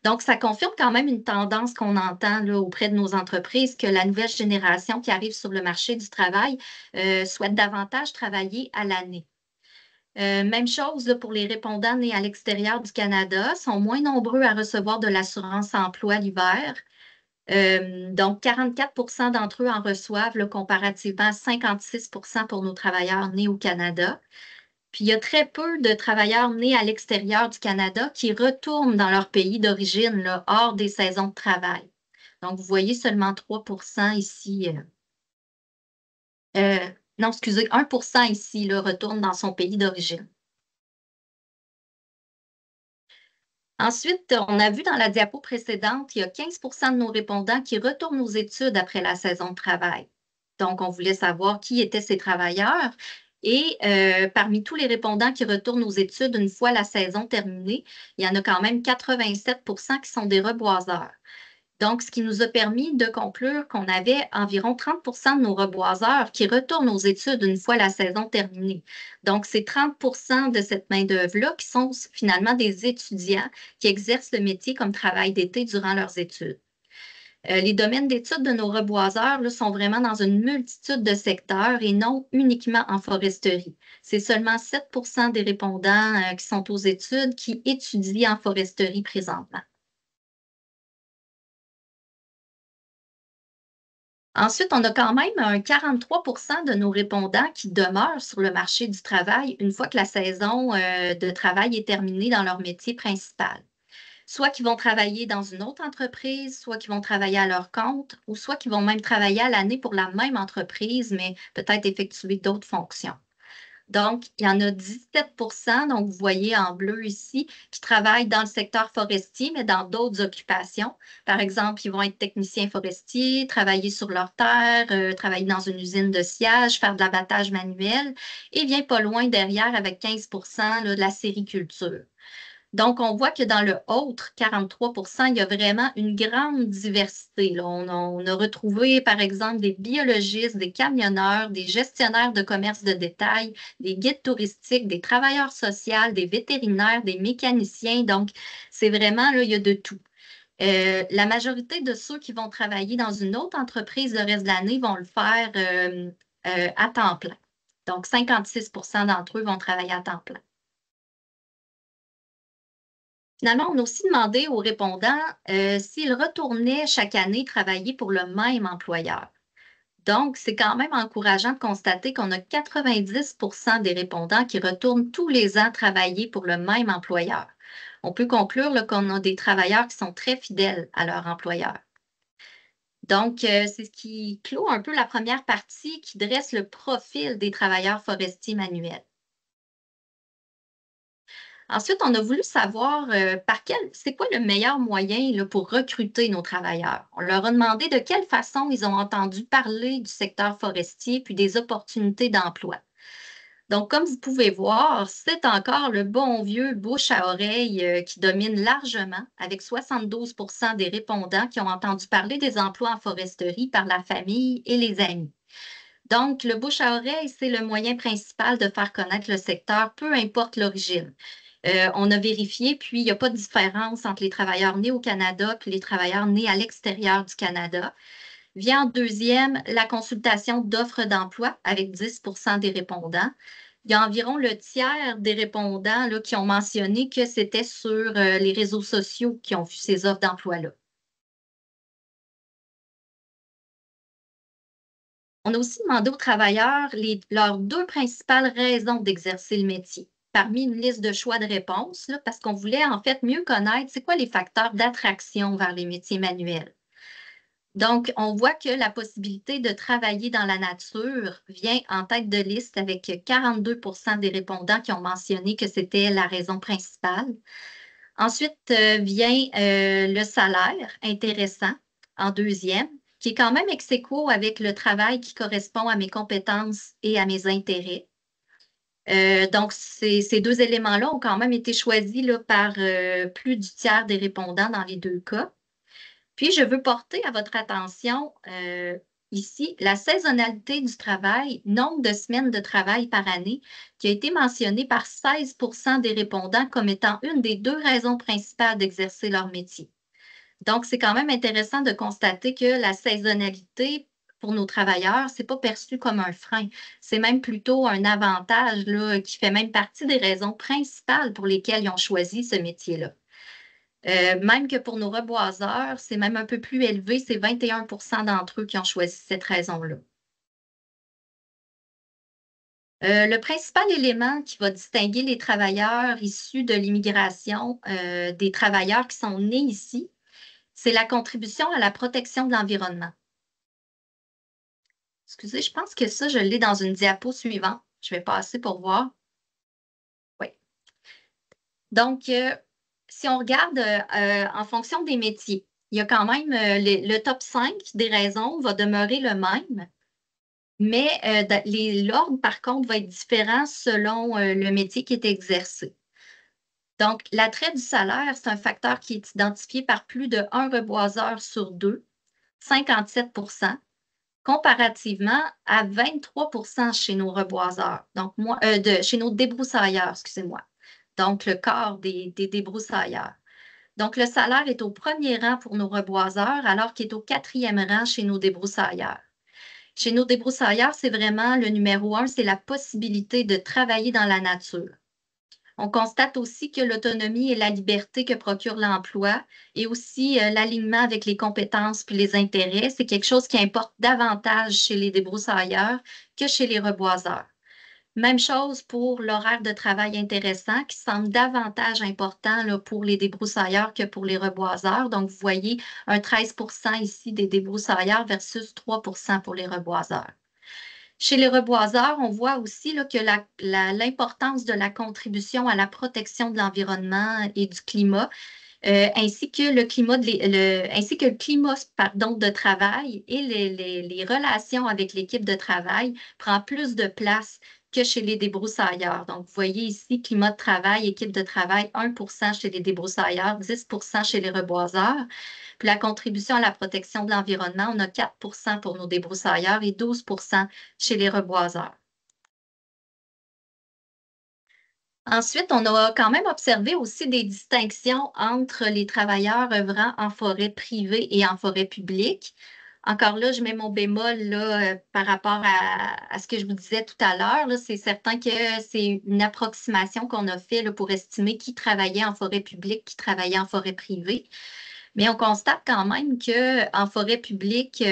Donc, ça confirme quand même une tendance qu'on entend là, auprès de nos entreprises que la nouvelle génération qui arrive sur le marché du travail souhaite davantage travailler à l'année. Même chose là, pour les répondants nés à l'extérieur du Canada, sont moins nombreux à recevoir de l'assurance emploi l'hiver. Donc, 44% d'entre eux en reçoivent là, comparativement à 56% pour nos travailleurs nés au Canada. Puis il y a très peu de travailleurs nés à l'extérieur du Canada qui retournent dans leur pays d'origine, là, hors des saisons de travail. Donc, vous voyez seulement 3 ici. Non, excusez, 1 ici, là, retourne dans son pays d'origine. Ensuite, on a vu dans la diapo précédente, il y a 15 de nos répondants qui retournent aux études après la saison de travail. Donc, on voulait savoir qui étaient ces travailleurs. Et parmi tous les répondants qui retournent aux études une fois la saison terminée, il y en a quand même 87 qui sont des reboiseurs. Donc, ce qui nous a permis de conclure qu'on avait environ 30 de nos reboiseurs qui retournent aux études une fois la saison terminée. Donc, c'est 30 de cette main-d'œuvre-là qui sont finalement des étudiants qui exercent le métier comme travail d'été durant leurs études. Les domaines d'études de nos reboiseurs là, sont vraiment dans une multitude de secteurs et non uniquement en foresterie. C'est seulement 7 des répondants qui sont aux études qui étudient en foresterie présentement. Ensuite, on a quand même un 43 de nos répondants qui demeurent sur le marché du travail une fois que la saison de travail est terminée dans leur métier principal. Soit qu'ils vont travailler dans une autre entreprise, soit qu'ils vont travailler à leur compte, ou soit qu'ils vont même travailler à l'année pour la même entreprise, mais peut-être effectuer d'autres fonctions. Donc, il y en a 17 donc vous voyez en bleu ici, qui travaillent dans le secteur forestier, mais dans d'autres occupations. Par exemple, ils vont être techniciens forestiers, travailler sur leur terre, travailler dans une usine de sciage, faire de l'abattage manuel, et vient pas loin derrière avec 15 là, de la sériculture. Donc, on voit que dans le autre, 43 il y a vraiment une grande diversité, là. On a retrouvé, par exemple, des biologistes, des camionneurs, des gestionnaires de commerce de détail, des guides touristiques, des travailleurs sociaux, des vétérinaires, des mécaniciens. Donc, c'est vraiment, là, il y a de tout. La majorité de ceux qui vont travailler dans une autre entreprise le reste de l'année vont le faire à temps plein. Donc, 56 d'entre eux vont travailler à temps plein. Finalement, on a aussi demandé aux répondants s'ils retournaient chaque année travailler pour le même employeur. Donc, c'est quand même encourageant de constater qu'on a 90 des répondants qui retournent tous les ans travailler pour le même employeur. On peut conclure qu'on a des travailleurs qui sont très fidèles à leur employeur. Donc, c'est ce qui clôt un peu la première partie qui dresse le profil des travailleurs forestiers manuels. Ensuite, on a voulu savoir c'est quoi le meilleur moyen là, pour recruter nos travailleurs. On leur a demandé de quelle façon ils ont entendu parler du secteur forestier puis des opportunités d'emploi. Donc, comme vous pouvez voir, c'est encore le bon vieux bouche à oreille qui domine largement, avec 72 des répondants qui ont entendu parler des emplois en foresterie par la famille et les amis. Donc, le bouche à oreille, c'est le moyen principal de faire connaître le secteur, peu importe l'origine. On a vérifié, puis il n'y a pas de différence entre les travailleurs nés au Canada et les travailleurs nés à l'extérieur du Canada. Vient en deuxième la consultation d'offres d'emploi avec 10 des répondants. Il y a environ le tiers des répondants là, qui ont mentionné que c'était sur les réseaux sociaux qui ont vu ces offres d'emploi-là. On a aussi demandé aux travailleurs leurs deux principales raisons d'exercer le métier, parmi une liste de choix de réponses, là, parce qu'on voulait en fait mieux connaître c'est quoi les facteurs d'attraction vers les métiers manuels. Donc, on voit que la possibilité de travailler dans la nature vient en tête de liste avec 42 des répondants qui ont mentionné que c'était la raison principale. Ensuite vient le salaire intéressant en deuxième, qui est quand même ex aequo avec le travail qui correspond à mes compétences et à mes intérêts. Donc, ces deux éléments-là ont quand même été choisis là, par plus du tiers des répondants dans les deux cas. Puis, je veux porter à votre attention ici la saisonnalité du travail, nombre de semaines de travail par année, qui a été mentionné par 16 des répondants comme étant une des deux raisons principales d'exercer leur métier. Donc, c'est quand même intéressant de constater que la saisonnalité pour nos travailleurs, c'est pas perçu comme un frein. C'est même plutôt un avantage là, qui fait même partie des raisons principales pour lesquelles ils ont choisi ce métier-là. Même que pour nos reboiseurs, c'est même un peu plus élevé, c'est 21 d'entre eux qui ont choisi cette raison-là. Le principal élément qui va distinguer les travailleurs issus de l'immigration des travailleurs qui sont nés ici, c'est la contribution à la protection de l'environnement. Excusez, je pense que ça, je l'ai dans une diapo suivante. Je vais passer pour voir. Oui. Donc, si on regarde en fonction des métiers, il y a quand même le top 5 des raisons va demeurer le même, mais l'ordre, par contre, va être différent selon le métier qui est exercé. Donc, l'attrait du salaire, c'est un facteur qui est identifié par plus de 1 reboiseur sur 2, 57 comparativement à 23 chez nos reboiseurs, donc chez nos débroussailleurs, excusez-moi. Donc, le quart des débroussailleurs. Donc, le salaire est au premier rang pour nos reboiseurs, alors qu'il est au quatrième rang chez nos débroussailleurs. Chez nos débroussailleurs, c'est vraiment le numéro 1, c'est la possibilité de travailler dans la nature. On constate aussi que l'autonomie et la liberté que procure l'emploi et aussi l'alignement avec les compétences puis les intérêts, c'est quelque chose qui importe davantage chez les débroussailleurs que chez les reboiseurs. Même chose pour l'horaire de travail intéressant qui semble davantage important là, pour les débroussailleurs que pour les reboiseurs. Donc, vous voyez un 13 ici des débroussailleurs versus 3 pour les reboiseurs. Chez les reboiseurs, on voit aussi là, que l'importance de la contribution à la protection de l'environnement et du climat, ainsi que le climat, de travail et les relations avec l'équipe de travail prend plus de place que chez les débroussailleurs. Donc, vous voyez ici, climat de travail, équipe de travail, 1 chez les débroussailleurs, 10 chez les reboiseurs. Puis la contribution à la protection de l'environnement, on a 4 pour nos débroussailleurs et 12 chez les reboiseurs. Ensuite, on a quand même observé aussi des distinctions entre les travailleurs œuvrant en forêt privée et en forêt publique. Encore là, je mets mon bémol là, par rapport à ce que je vous disais tout à l'heure. C'est certain que c'est une approximation qu'on a fait là, pour estimer qui travaillait en forêt publique, qui travaillait en forêt privée. Mais on constate quand même qu'en forêt publique,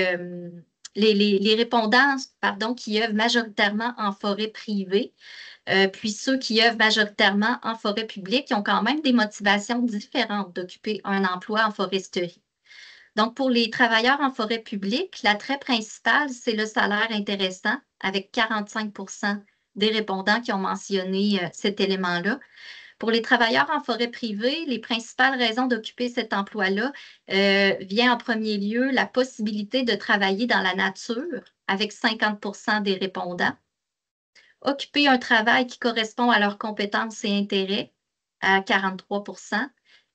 les répondants qui œuvrent majoritairement en forêt privée, puis ceux qui œuvrent majoritairement en forêt publique, ils ont quand même des motivations différentes d'occuper un emploi en foresterie. Donc, pour les travailleurs en forêt publique, l'attrait principal, c'est le salaire intéressant, avec 45 des répondants qui ont mentionné cet élément-là. Pour les travailleurs en forêt privée, les principales raisons d'occuper cet emploi-là vient en premier lieu la possibilité de travailler dans la nature, avec 50 des répondants. Occuper un travail qui correspond à leurs compétences et intérêts à 43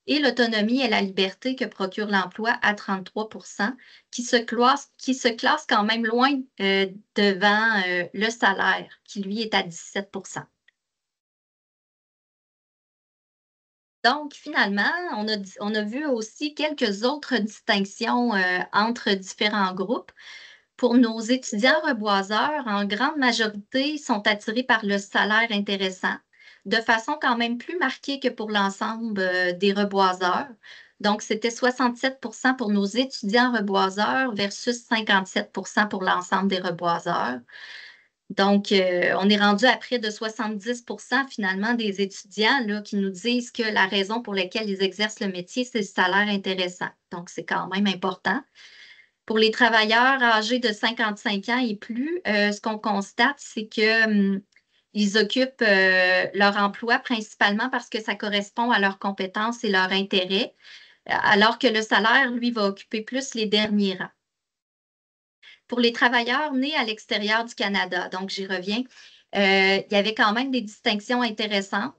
et l'autonomie et la liberté que procure l'emploi à 33 qui se classe quand même loin devant le salaire, qui lui est à 17 Donc, finalement, on a vu aussi quelques autres distinctions entre différents groupes. Pour nos étudiants reboiseurs, en grande majorité, sont attirés par le salaire intéressant, de façon quand même plus marquée que pour l'ensemble des reboiseurs. Donc, c'était 67 pour nos étudiants reboiseurs versus 57 pour l'ensemble des reboiseurs. Donc, on est rendu à près de 70 finalement des étudiants là, qui nous disent que la raison pour laquelle ils exercent le métier, c'est le salaire intéressant. Donc, c'est quand même important. Pour les travailleurs âgés de 55 ans et plus, ce qu'on constate, c'est que ils occupent leur emploi principalement parce que ça correspond à leurs compétences et leurs intérêts, alors que le salaire, lui, va occuper plus les derniers rangs. Pour les travailleurs nés à l'extérieur du Canada, donc j'y reviens, il y avait quand même des distinctions intéressantes.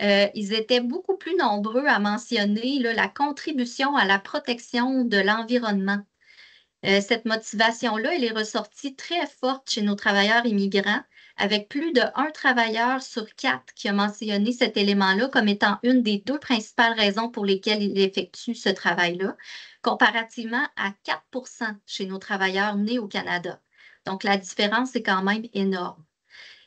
Ils étaient beaucoup plus nombreux à mentionner là, la contribution à la protection de l'environnement. Cette motivation-là, elle est ressortie très forte chez nos travailleurs immigrants, avec plus de 1 travailleur sur 4 qui a mentionné cet élément-là comme étant une des 2 principales raisons pour lesquelles il effectue ce travail-là, comparativement à 4 chez nos travailleurs nés au Canada. Donc, la différence est quand même énorme.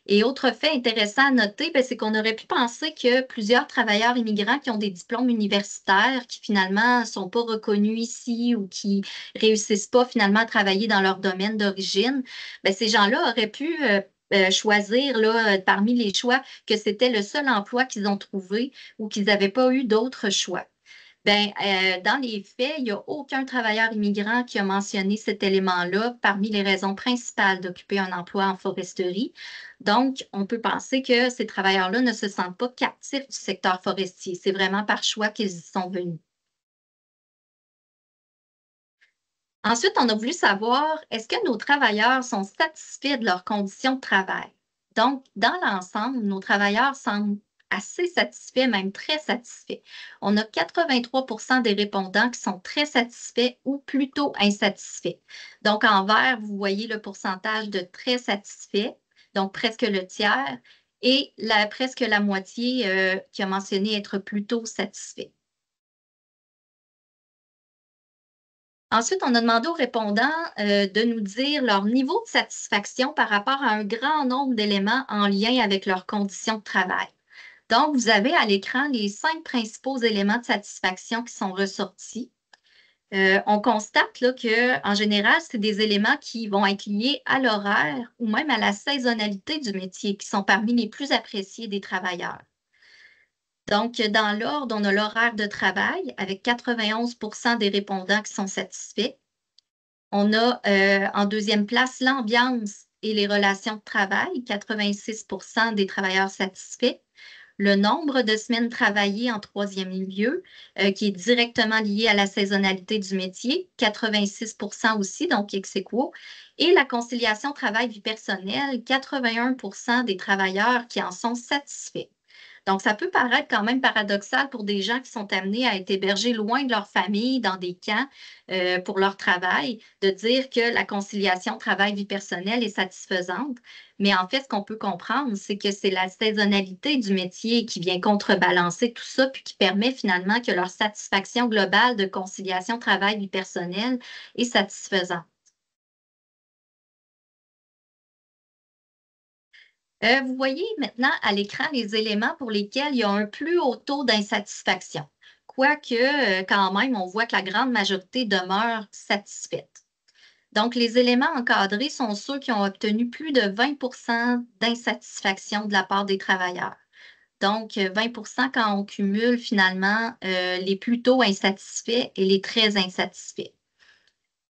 Et autre fait intéressant à noter, c'est qu'on aurait pu penser que plusieurs travailleurs immigrants qui ont des diplômes universitaires, qui finalement ne sont pas reconnus ici ou qui ne réussissent pas finalement à travailler dans leur domaine d'origine, ces gens-là auraient pu choisir là, parmi les choix que c'était le seul emploi qu'ils ont trouvé ou qu'ils n'avaient pas eu d'autres choix. Ben, dans les faits, il n'y a aucun travailleur immigrant qui a mentionné cet élément-là parmi les raisons principales d'occuper un emploi en foresterie. Donc, on peut penser que ces travailleurs-là ne se sentent pas captifs du secteur forestier. C'est vraiment par choix qu'ils y sont venus. Ensuite, on a voulu savoir, est-ce que nos travailleurs sont satisfaits de leurs conditions de travail? Donc, dans l'ensemble, nos travailleurs semblent assez satisfaits, même très satisfaits. On a 83 des répondants qui sont très satisfaits ou plutôt insatisfaits. Donc, en vert, vous voyez le pourcentage de très satisfaits, donc presque le tiers, et presque la moitié qui a mentionné être plutôt satisfait. Ensuite, on a demandé aux répondants de nous dire leur niveau de satisfaction par rapport à un grand nombre d'éléments en lien avec leurs conditions de travail. Donc, vous avez à l'écran les 5 principaux éléments de satisfaction qui sont ressortis. On constate là, que, en général, c'est des éléments qui vont être liés à l'horaire ou même à la saisonnalité du métier, qui sont parmi les plus appréciés des travailleurs. Donc, dans l'ordre, on a l'horaire de travail avec 91 des répondants qui sont satisfaits. On a en deuxième place l'ambiance et les relations de travail, 86 des travailleurs satisfaits. Le nombre de semaines travaillées en troisième lieu, qui est directement lié à la saisonnalité du métier, 86 aussi, donc ex aequo. Et la conciliation travail-vie personnelle, 81 des travailleurs qui en sont satisfaits. Donc, ça peut paraître quand même paradoxal pour des gens qui sont amenés à être hébergés loin de leur famille, dans des camps pour leur travail, de dire que la conciliation travail-vie personnelle est satisfaisante. Mais en fait, ce qu'on peut comprendre, c'est que c'est la saisonnalité du métier qui vient contrebalancer tout ça, puis qui permet finalement que leur satisfaction globale de conciliation travail-vie personnelle est satisfaisante. Vous voyez maintenant à l'écran les éléments pour lesquels il y a un plus haut taux d'insatisfaction, quoique quand même, on voit que la grande majorité demeure satisfaite. Donc, les éléments encadrés sont ceux qui ont obtenu plus de 20 d'insatisfaction de la part des travailleurs. Donc, 20 quand on cumule finalement les plutôt insatisfaits et les très insatisfaits.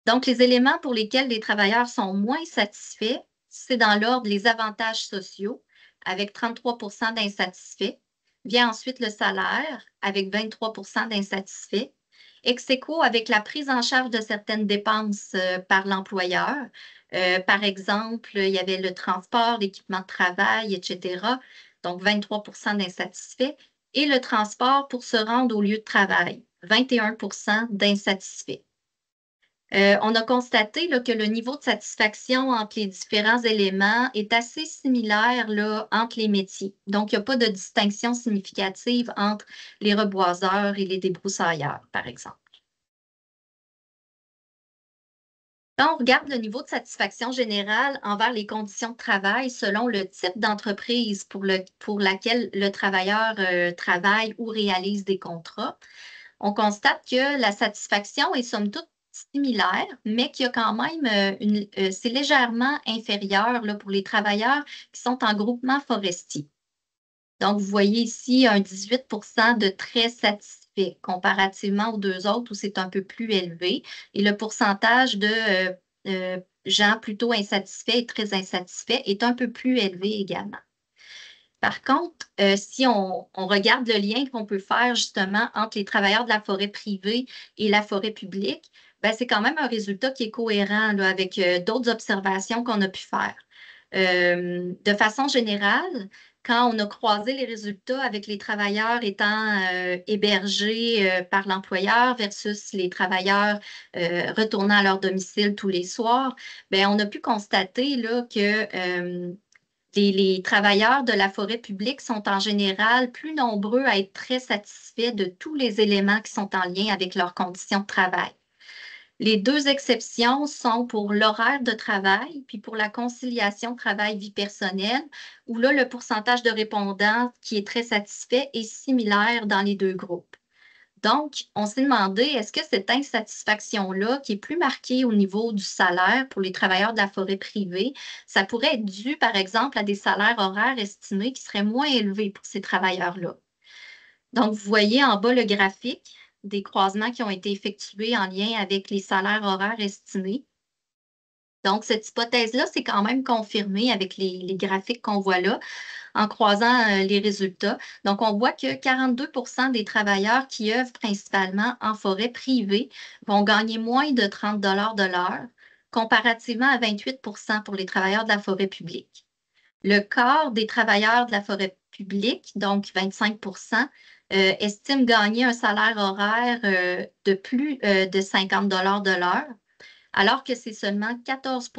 Donc, les éléments pour lesquels les travailleurs sont moins satisfaits, c'est dans l'ordre les avantages sociaux, avec 33 d'insatisfaits. Vient ensuite le salaire, avec 23 d'insatisfaits. Ex aequo avec la prise en charge de certaines dépenses par l'employeur. Par exemple, il y avait le transport, l'équipement de travail, etc. Donc, 23 d'insatisfaits. Et le transport pour se rendre au lieu de travail, 21 d'insatisfaits. On a constaté là, que le niveau de satisfaction entre les différents éléments est assez similaire là, entre les métiers. Donc, il n'y a pas de distinction significative entre les reboiseurs et les débroussailleurs, par exemple. Quand on regarde le niveau de satisfaction générale envers les conditions de travail selon le type d'entreprise pour laquelle le travailleur travaille ou réalise des contrats, on constate que la satisfaction est somme toute similaire, mais qu'il y a quand même c'est légèrement inférieur là, pour les travailleurs qui sont en groupement forestier. Donc, vous voyez ici un 18 de très satisfaits comparativement aux deux autres où c'est un peu plus élevé. Et le pourcentage de gens plutôt insatisfaits et très insatisfaits est un peu plus élevé également. Par contre, si on regarde le lien qu'on peut faire justement entre les travailleurs de la forêt privée et la forêt publique, ben, c'est quand même un résultat qui est cohérent là, avec d'autres observations qu'on a pu faire. De façon générale, quand on a croisé les résultats avec les travailleurs étant hébergés par l'employeur versus les travailleurs retournant à leur domicile tous les soirs, ben, on a pu constater là, que les travailleurs de la forêt publique sont en général plus nombreux à être très satisfaits de tous les éléments qui sont en lien avec leurs conditions de travail. Les deux exceptions sont pour l'horaire de travail puis pour la conciliation travail-vie personnelle, où là, le pourcentage de répondants qui est très satisfait est similaire dans les deux groupes. Donc, on s'est demandé, est-ce que cette insatisfaction-là, qui est plus marquée au niveau du salaire pour les travailleurs de la forêt privée, ça pourrait être dû, par exemple, à des salaires horaires estimés qui seraient moins élevés pour ces travailleurs-là. Donc, vous voyez en bas le graphique des croisements qui ont été effectués en lien avec les salaires horaires estimés. Donc, cette hypothèse-là, c'est quand même confirmé avec les graphiques qu'on voit là en croisant les résultats. Donc, on voit que 42 des travailleurs qui œuvrent principalement en forêt privée vont gagner moins de 30 de l'heure, comparativement à 28 pour les travailleurs de la forêt publique. Le quart des travailleurs de la forêt publique, donc 25 estiment gagner un salaire horaire de plus de 50 de l'heure, alors que c'est seulement 14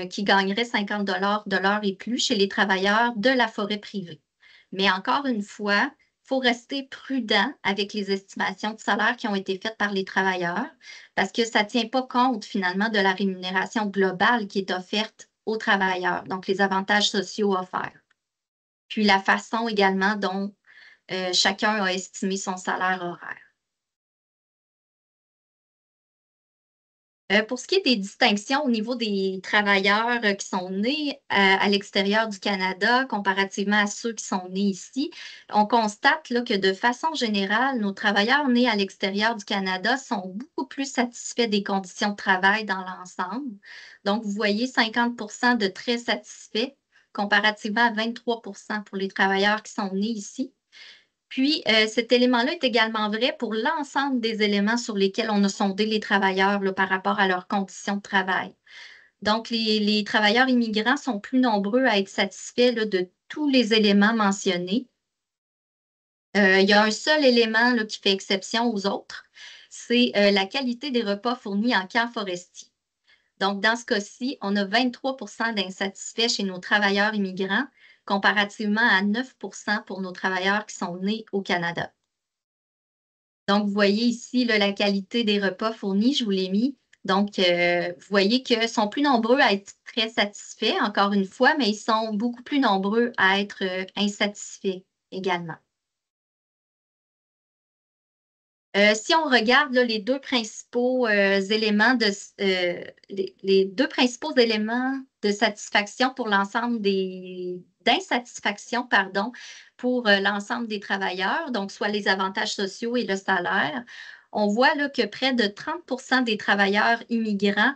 qui gagneraient 50 de l'heure et plus chez les travailleurs de la forêt privée. Mais encore une fois, il faut rester prudent avec les estimations de salaire qui ont été faites par les travailleurs parce que ça ne tient pas compte finalement de la rémunération globale qui est offerte aux travailleurs, donc les avantages sociaux offerts. Puis la façon également dont chacun a estimé son salaire horaire. Pour ce qui est des distinctions au niveau des travailleurs qui sont nés à l'extérieur du Canada comparativement à ceux qui sont nés ici, on constate là, que de façon générale, nos travailleurs nés à l'extérieur du Canada sont beaucoup plus satisfaits des conditions de travail dans l'ensemble. Donc, vous voyez 50 de très satisfaits comparativement à 23 pour les travailleurs qui sont nés ici. Puis, cet élément-là est également vrai pour l'ensemble des éléments sur lesquels on a sondé les travailleurs là, par rapport à leurs conditions de travail. Donc, les travailleurs immigrants sont plus nombreux à être satisfaits là, de tous les éléments mentionnés. Il y a un seul élément là, qui fait exception aux autres, c'est la qualité des repas fournis en camp forestier. Donc, dans ce cas-ci, on a 23 d'insatisfaits chez nos travailleurs immigrants, comparativement à 9 pour nos travailleurs qui sont nés au Canada. Donc, vous voyez ici là, la qualité des repas fournis, je vous l'ai mis. Donc, vous voyez qu'ils sont plus nombreux à être très satisfaits, encore une fois, mais ils sont beaucoup plus nombreux à être insatisfaits également. Si on regarde là, les deux principaux éléments les deux principaux éléments de satisfaction pour l'ensemble d'insatisfaction, pardon, pour l'ensemble des travailleurs, donc soit les avantages sociaux et le salaire, on voit là, que près de 30 des travailleurs immigrants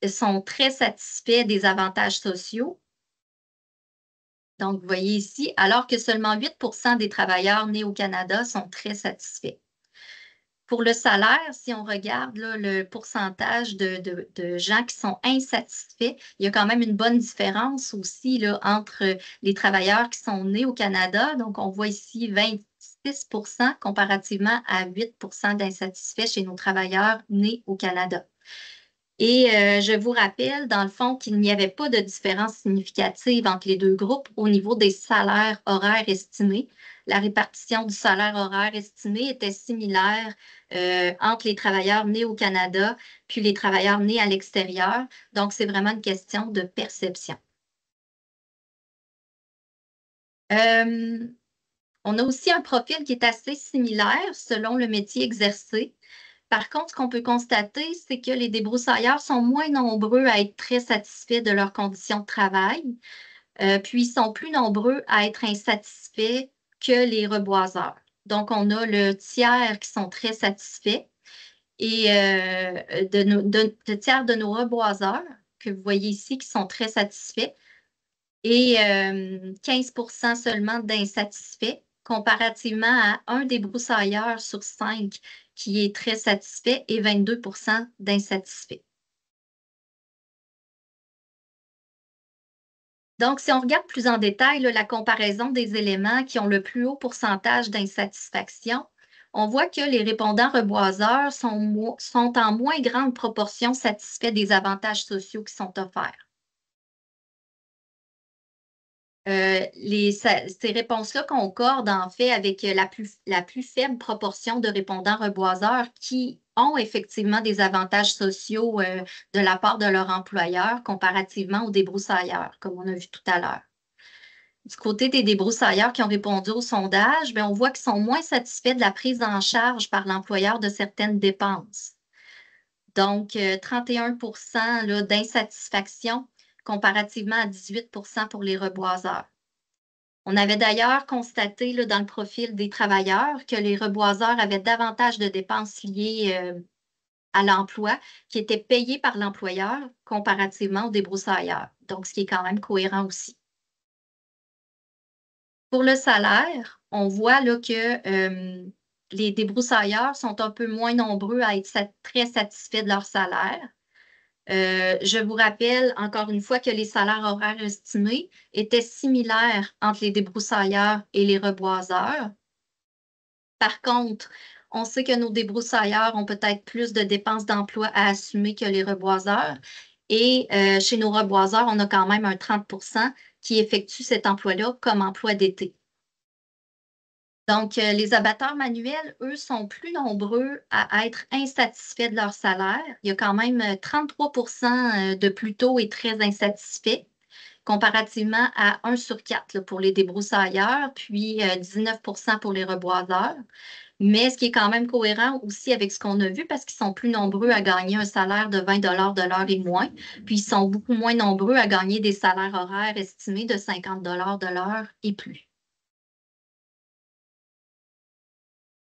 sont très satisfaits des avantages sociaux. Donc, vous voyez ici, alors que seulement 8 des travailleurs nés au Canada sont très satisfaits. Pour le salaire, si on regarde là, le pourcentage de gens qui sont insatisfaits, il y a quand même une bonne différence aussi là, entre les travailleurs qui sont nés au Canada. Donc, on voit ici 26 comparativement à 8 d'insatisfaits chez nos travailleurs nés au Canada. Et je vous rappelle, dans le fond, qu'il n'y avait pas de différence significative entre les deux groupes au niveau des salaires horaires estimés. La répartition du salaire horaire estimé était similaire entre les travailleurs nés au Canada puis les travailleurs nés à l'extérieur. Donc, c'est vraiment une question de perception. On a aussi un profil qui est assez similaire selon le métier exercé. Par contre, ce qu'on peut constater, c'est que les débroussailleurs sont moins nombreux à être très satisfaits de leurs conditions de travail, puis ils sont plus nombreux à être insatisfaits que les reboiseurs. Donc, on a le tiers qui sont très satisfaits et de tiers de nos reboiseurs que vous voyez ici qui sont très satisfaits et 15 seulement d'insatisfaits comparativement à un débroussailleur sur 5 qui est très satisfait et 22 d'insatisfaits. Donc, si on regarde plus en détail là, la comparaison des éléments qui ont le plus haut pourcentage d'insatisfaction, on voit que les répondants reboiseurs sont en moins grande proportion satisfaits des avantages sociaux qui sont offerts. Ces réponses-là concordent en fait avec la plus faible proportion de répondants reboiseurs qui ont effectivement des avantages sociaux de la part de leur employeur comparativement aux débroussailleurs, comme on a vu tout à l'heure. Du côté des débroussailleurs qui ont répondu au sondage, bien, on voit qu'ils sont moins satisfaits de la prise en charge par l'employeur de certaines dépenses. Donc, 31 là, d'insatisfaction comparativement à 18 pour les reboiseurs. On avait d'ailleurs constaté là, dans le profil des travailleurs que les reboiseurs avaient davantage de dépenses liées à l'emploi qui étaient payées par l'employeur comparativement aux débroussailleurs. Donc, ce qui est quand même cohérent aussi. Pour le salaire, on voit là, que les débroussailleurs sont un peu moins nombreux à être très satisfaits de leur salaire. Je vous rappelle encore une fois que les salaires horaires estimés étaient similaires entre les débroussailleurs et les reboiseurs. Par contre, on sait que nos débroussailleurs ont peut-être plus de dépenses d'emploi à assumer que les reboiseurs. Et chez nos reboiseurs, on a quand même un 30 qui effectue cet emploi-là comme emploi d'été. Donc, les abatteurs manuels, eux, sont plus nombreux à être insatisfaits de leur salaire. Il y a quand même 33 de plus tôt et très insatisfaits, comparativement à 1 sur 4 là, pour les débroussailleurs, puis 19 pour les reboiseurs. Mais ce qui est quand même cohérent aussi avec ce qu'on a vu, parce qu'ils sont plus nombreux à gagner un salaire de 20 de l'heure et moins, puis ils sont beaucoup moins nombreux à gagner des salaires horaires estimés de 50 de l'heure et plus.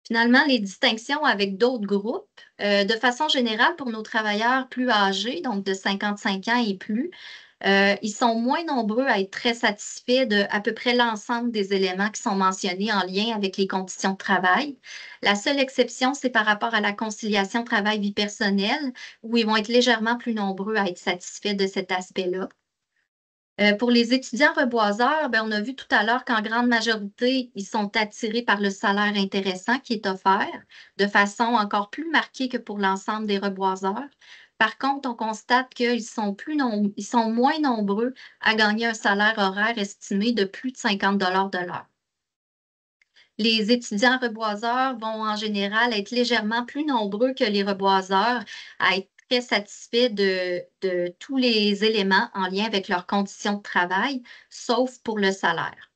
Finalement, les distinctions avec d'autres groupes, de façon générale, pour nos travailleurs plus âgés, donc de 55 ans et plus, ils sont moins nombreux à être très satisfaits de à peu près l'ensemble des éléments qui sont mentionnés en lien avec les conditions de travail. La seule exception, c'est par rapport à la conciliation travail-vie personnelle, où ils vont être légèrement plus nombreux à être satisfaits de cet aspect-là. Pour les étudiants reboiseurs, ben, on a vu tout à l'heure qu'en grande majorité, ils sont attirés par le salaire intéressant qui est offert de façon encore plus marquée que pour l'ensemble des reboiseurs. Par contre, on constate qu'ils sont, ils sont moins nombreux à gagner un salaire horaire estimé de plus de 50 de l'heure. Les étudiants reboiseurs vont en général être légèrement plus nombreux que les reboiseurs à être très satisfaits de tous les éléments en lien avec leurs conditions de travail, sauf pour le salaire.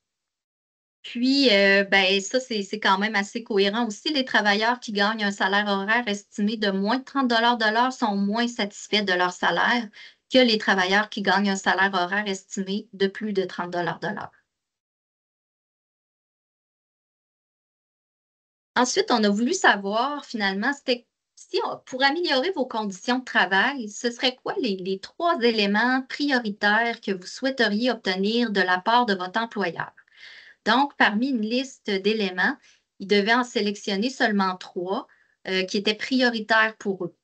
Puis, ben, ça, c'est quand même assez cohérent aussi. Les travailleurs qui gagnent un salaire horaire estimé de moins de 30 de l'heure sont moins satisfaits de leur salaire que les travailleurs qui gagnent un salaire horaire estimé de plus de 30 de l'heure. Ensuite, on a voulu savoir finalement, c'était si pour améliorer vos conditions de travail, ce serait quoi les 3 éléments prioritaires que vous souhaiteriez obtenir de la part de votre employeur? Donc, parmi une liste d'éléments, ils devaient en sélectionner seulement 3 qui étaient prioritaires pour eux.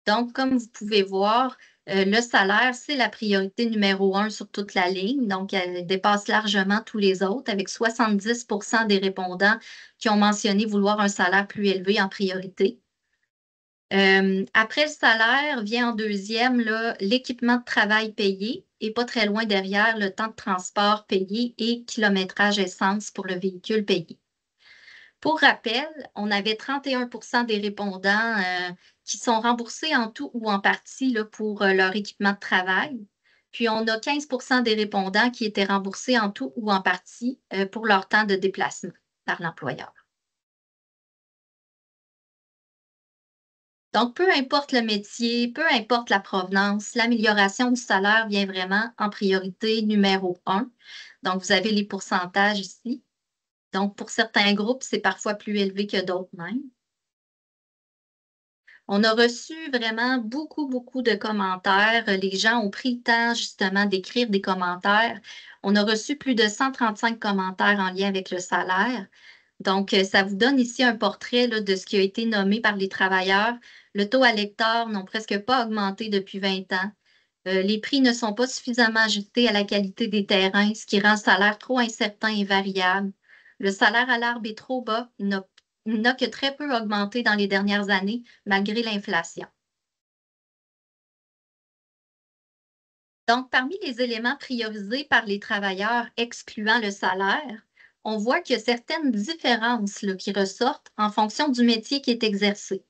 Donc, comme vous pouvez voir, le salaire, c'est la priorité numéro 1 sur toute la ligne. Donc, elle dépasse largement tous les autres, avec 70 des répondants qui ont mentionné vouloir un salaire plus élevé en priorité. Après le salaire, vient en deuxième l'équipement de travail payé et pas très loin derrière le temps de transport payé et kilométrage essence pour le véhicule payé. Pour rappel, on avait 31 des répondants qui sont remboursés en tout ou en partie là, pour leur équipement de travail. Puis, on a 15 des répondants qui étaient remboursés en tout ou en partie pour leur temps de déplacement par l'employeur. Donc, peu importe le métier, peu importe la provenance, l'amélioration du salaire vient vraiment en priorité numéro 1. Donc, vous avez les pourcentages ici. Donc, pour certains groupes, c'est parfois plus élevé que d'autres même. On a reçu vraiment beaucoup de commentaires. Les gens ont pris le temps justement d'écrire des commentaires. On a reçu plus de 135 commentaires en lien avec le salaire. Donc, ça vous donne ici un portrait là, de ce qui a été nommé par les travailleurs. Le taux à l'hectare n'ont presque pas augmenté depuis 20 ans. Les prix ne sont pas suffisamment ajustés à la qualité des terrains, ce qui rend le salaire trop incertain et variable. Le salaire à l'arbre est trop bas. Il n'a que très peu augmenté dans les dernières années, malgré l'inflation. Donc, parmi les éléments priorisés par les travailleurs excluant le salaire, on voit qu'il y a certaines différences là, qui ressortent en fonction du métier qui est exercé.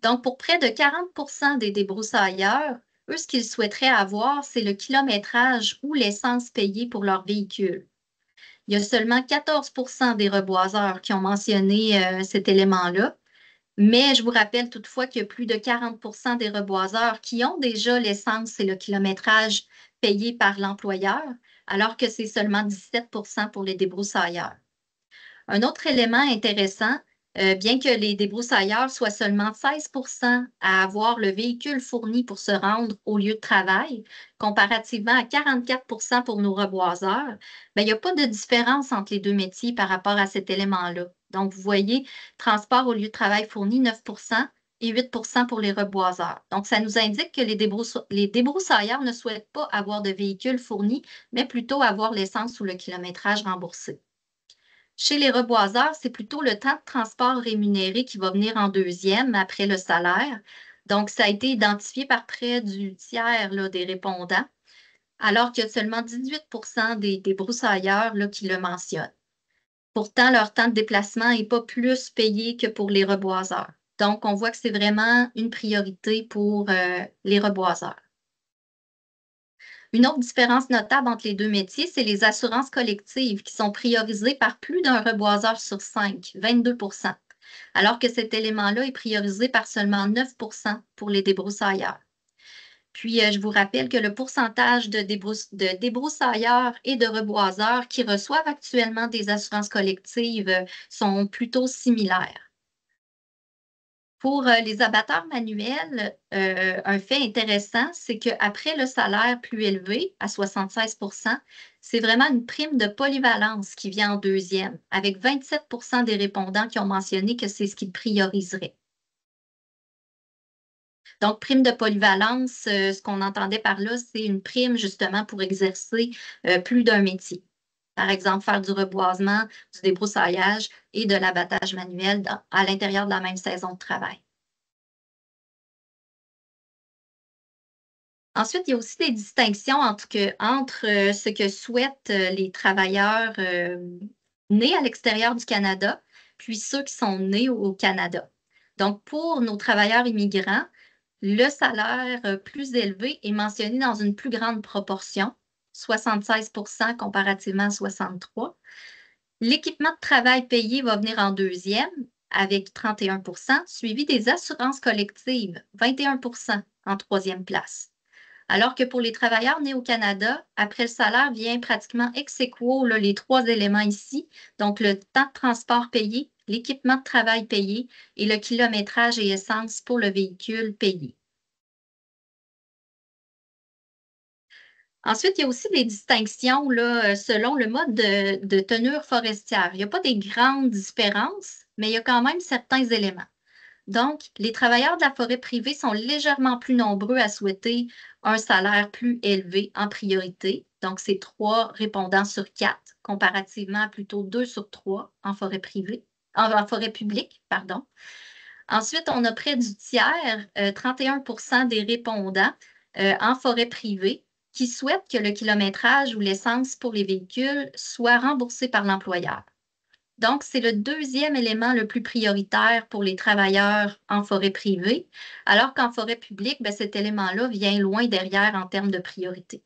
Donc, pour près de 40 des débroussailleurs, eux, ce qu'ils souhaiteraient avoir, c'est le kilométrage ou l'essence payée pour leur véhicule. Il y a seulement 14% des reboiseurs qui ont mentionné cet élément-là. Mais je vous rappelle toutefois qu'il y a plus de 40% des reboiseurs qui ont déjà l'essence et le kilométrage payés par l'employeur, alors que c'est seulement 17% pour les débroussailleurs. Un autre élément intéressant, bien que les débroussailleurs soient seulement 16% à avoir le véhicule fourni pour se rendre au lieu de travail, comparativement à 44% pour nos reboiseurs, bien, il n'y a pas de différence entre les deux métiers par rapport à cet élément-là. Donc, vous voyez, transport au lieu de travail fourni, 9% et 8% pour les reboiseurs. Donc, ça nous indique que les débroussailleurs ne souhaitent pas avoir de véhicule fourni, mais plutôt avoir l'essence ou le kilométrage remboursé. Chez les reboiseurs, c'est plutôt le temps de transport rémunéré qui va venir en deuxième après le salaire. Donc, ça a été identifié par près du tiers là, des répondants, alors qu'il y a seulement 18% des broussailleurs là, qui le mentionnent. Pourtant, leur temps de déplacement n'est pas plus payé que pour les reboiseurs. Donc, on voit que c'est vraiment une priorité pour les reboiseurs. Une autre différence notable entre les deux métiers, c'est les assurances collectives qui sont priorisées par plus d'un reboiseur sur 5, 22%, alors que cet élément-là est priorisé par seulement 9% pour les débroussailleurs. Puis, je vous rappelle que le pourcentage de débroussailleurs et de reboiseurs qui reçoivent actuellement des assurances collectives sont plutôt similaires. Pour les abatteurs manuels, un fait intéressant, c'est qu'après le salaire plus élevé, à 76%, c'est vraiment une prime de polyvalence qui vient en deuxième, avec 27% des répondants qui ont mentionné que c'est ce qu'ils prioriseraient. Donc, prime de polyvalence, ce qu'on entendait par là, c'est une prime justement pour exercer plus d'un métier. Par exemple, faire du reboisement, du débroussaillage et de l'abattage manuel à l'intérieur de la même saison de travail. Ensuite, il y a aussi des distinctions entre ce que souhaitent les travailleurs nés à l'extérieur du Canada, puis ceux qui sont nés au Canada. Donc, pour nos travailleurs immigrants, le salaire plus élevé est mentionné dans une plus grande proportion, 76% comparativement à 63%. L'équipement de travail payé va venir en deuxième, avec 31%, suivi des assurances collectives, 21% en troisième place. Alors que pour les travailleurs nés au Canada, après le salaire vient pratiquement ex aequo les trois éléments ici, donc le temps de transport payé, l'équipement de travail payé et le kilométrage et essence pour le véhicule payé. Ensuite, il y a aussi des distinctions là, selon le mode de tenure forestière. Il n'y a pas des grandes différences, mais il y a quand même certains éléments. Donc, les travailleurs de la forêt privée sont légèrement plus nombreux à souhaiter un salaire plus élevé en priorité. Donc, c'est 3 répondants sur 4, comparativement à plutôt 2 sur 3 en forêt privée, en forêt publique, pardon. Ensuite, on a près du tiers, 31% des répondants en forêt privée qui souhaitent que le kilométrage ou l'essence pour les véhicules soit remboursé par l'employeur. Donc, c'est le deuxième élément le plus prioritaire pour les travailleurs en forêt privée, alors qu'en forêt publique, bien, cet élément-là vient loin derrière en termes de priorité.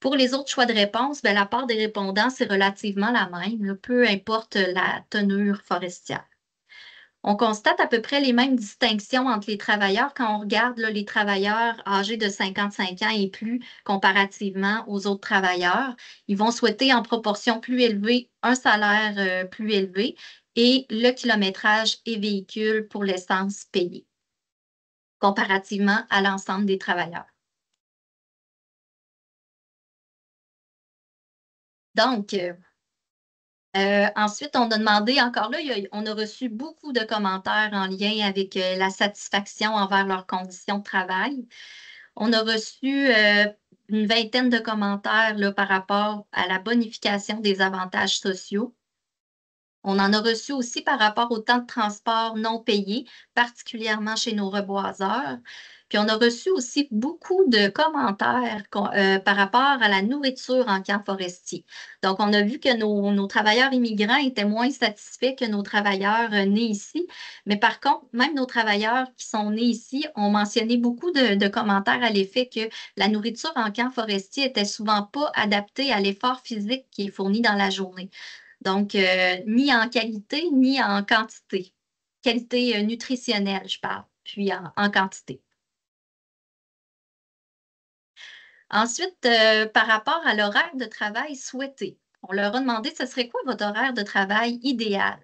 Pour les autres choix de réponse, bien, la part des répondants, c'est relativement la même, peu importe la tenure forestière. On constate à peu près les mêmes distinctions entre les travailleurs quand on regarde là, les travailleurs âgés de 55 ans et plus comparativement aux autres travailleurs. Ils vont souhaiter en proportion plus élevée un salaire plus élevé et le kilométrage et véhicule pour l'essence payée comparativement à l'ensemble des travailleurs. Donc, ensuite, on a demandé, encore là, on a reçu beaucoup de commentaires en lien avec la satisfaction envers leurs conditions de travail. On a reçu une vingtaine de commentaires là, par rapport à la bonification des avantages sociaux. On en a reçu aussi par rapport au temps de transport non payé, particulièrement chez nos reboiseurs. Puis on a reçu aussi beaucoup de commentaires par rapport à la nourriture en camp forestier. Donc, on a vu que nos travailleurs immigrants étaient moins satisfaits que nos travailleurs nés ici. Mais par contre, même nos travailleurs qui sont nés ici ont mentionné beaucoup de commentaires à l'effet que la nourriture en camp forestier était souvent pas adaptée à l'effort physique qui est fourni dans la journée. Donc, ni en qualité, ni en quantité. Qualité nutritionnelle, je parle, puis en quantité. Ensuite, par rapport à l'horaire de travail souhaité, on leur a demandé ce serait quoi votre horaire de travail idéal?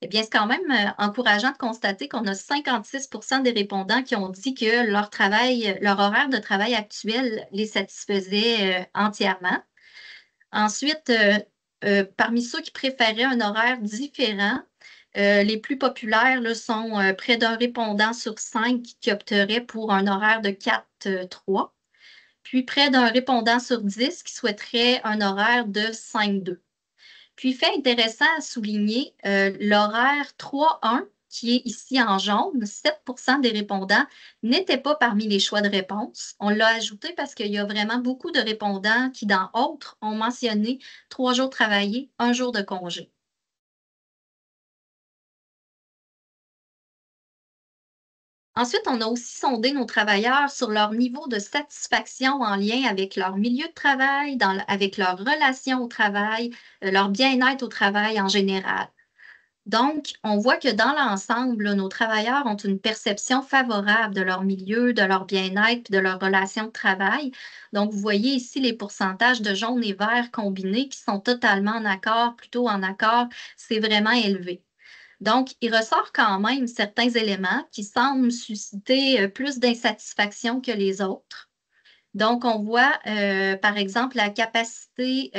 Eh bien, c'est quand même encourageant de constater qu'on a 56 des répondants qui ont dit que leur horaire de travail actuel les satisfaisait entièrement. Ensuite, parmi ceux qui préféraient un horaire différent, les plus populaires là, sont près d'un répondant sur 5 qui opterait pour un horaire de 4-3, puis près d'un répondant sur 10 qui souhaiterait un horaire de 5-2. Puis, fait intéressant à souligner, l'horaire 3-1, qui est ici en jaune, 7 des répondants n'étaient pas parmi les choix de réponse. On l'a ajouté parce qu'il y a vraiment beaucoup de répondants qui, dans autres, ont mentionné 3 jours travaillés, 1 jour de congé. Ensuite, on a aussi sondé nos travailleurs sur leur niveau de satisfaction en lien avec leur milieu de travail, avec leurs relations au travail, leur bien-être au travail en général. Donc, on voit que dans l'ensemble, nos travailleurs ont une perception favorable de leur milieu, de leur bien-être, de leurs relations de travail. Donc, vous voyez ici les pourcentages de jaune et vert combinés qui sont totalement en accord, plutôt en accord, c'est vraiment élevé. Donc, il ressort quand même certains éléments qui semblent susciter plus d'insatisfaction que les autres. Donc, on voit, par exemple, la capacité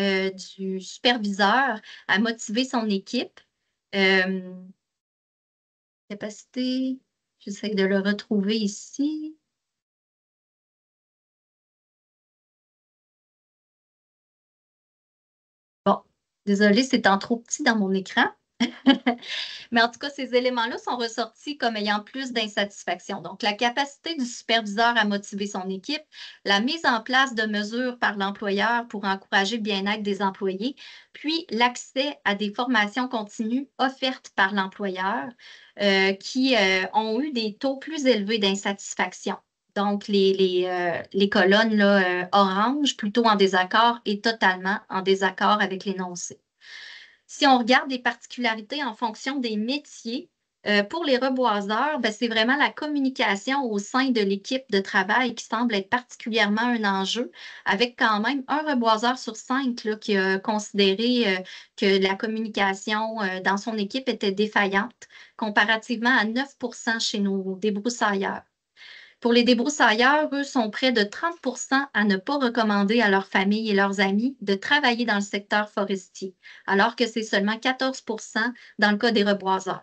du superviseur à motiver son équipe. Euh, Capacité, j'essaie de le retrouver ici. Bon, désolée, c'est en trop petit dans mon écran. Mais en tout cas, ces éléments-là sont ressortis comme ayant plus d'insatisfaction. Donc, la capacité du superviseur à motiver son équipe, la mise en place de mesures par l'employeur pour encourager le bien-être des employés, puis l'accès à des formations continues offertes par l'employeur qui ont eu des taux plus élevés d'insatisfaction. Donc, les colonnes là, orange, plutôt en désaccord et totalement en désaccord avec l'énoncé. Si on regarde les particularités en fonction des métiers, pour les reboiseurs, ben, c'est vraiment la communication au sein de l'équipe de travail qui semble être particulièrement un enjeu, avec quand même un reboiseur sur 5 là, qui a considéré que la communication dans son équipe était défaillante, comparativement à 9 chez nos débroussailleurs. Pour les débroussailleurs, eux sont près de 30 à ne pas recommander à leurs familles et leurs amis de travailler dans le secteur forestier, alors que c'est seulement 14 dans le cas des reboiseurs.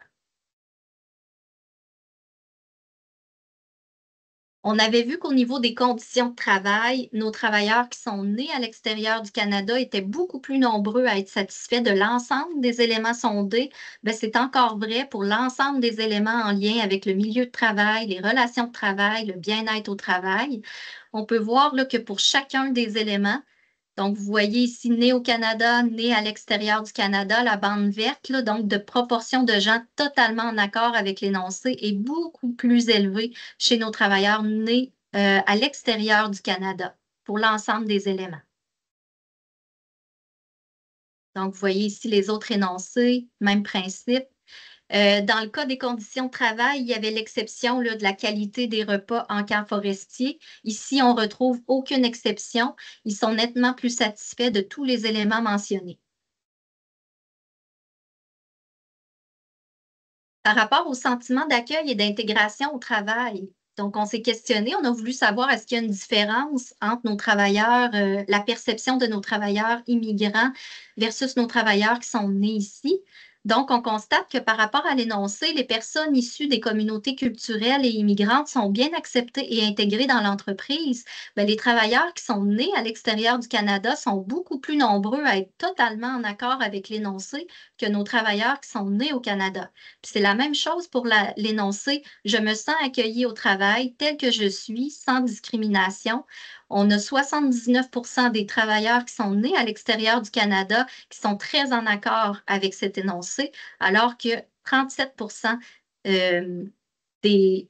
On avait vu qu'au niveau des conditions de travail, nos travailleurs qui sont nés à l'extérieur du Canada étaient beaucoup plus nombreux à être satisfaits de l'ensemble des éléments sondés. Bien, c'est encore vrai pour l'ensemble des éléments en lien avec le milieu de travail, les relations de travail, le bien-être au travail. On peut voir là, que pour chacun des éléments, donc, vous voyez ici, né au Canada, né à l'extérieur du Canada, la bande verte, là, donc de proportion de gens totalement en accord avec l'énoncé est beaucoup plus élevée chez nos travailleurs nés à l'extérieur du Canada pour l'ensemble des éléments. Donc, vous voyez ici les autres énoncés, même principe. Dans le cas des conditions de travail, il y avait l'exception de la qualité des repas en camp forestier. Ici, on ne retrouve aucune exception. Ils sont nettement plus satisfaits de tous les éléments mentionnés. Par rapport au sentiment d'accueil et d'intégration au travail, donc on s'est questionné, on a voulu savoir est-ce qu'il y a une différence entre nos travailleurs, la perception de nos travailleurs immigrants versus nos travailleurs qui sont nés ici. Donc, on constate que par rapport à l'énoncé, les personnes issues des communautés culturelles et immigrantes sont bien acceptées et intégrées dans l'entreprise. Les travailleurs qui sont nés à l'extérieur du Canada sont beaucoup plus nombreux à être totalement en accord avec l'énoncé que nos travailleurs qui sont nés au Canada. Puis c'est la même chose pour l'énoncé «Je me sens accueilli au travail tel que je suis, sans discrimination». On a 79 des travailleurs qui sont nés à l'extérieur du Canada qui sont très en accord avec cet énoncé, alors que 37 des...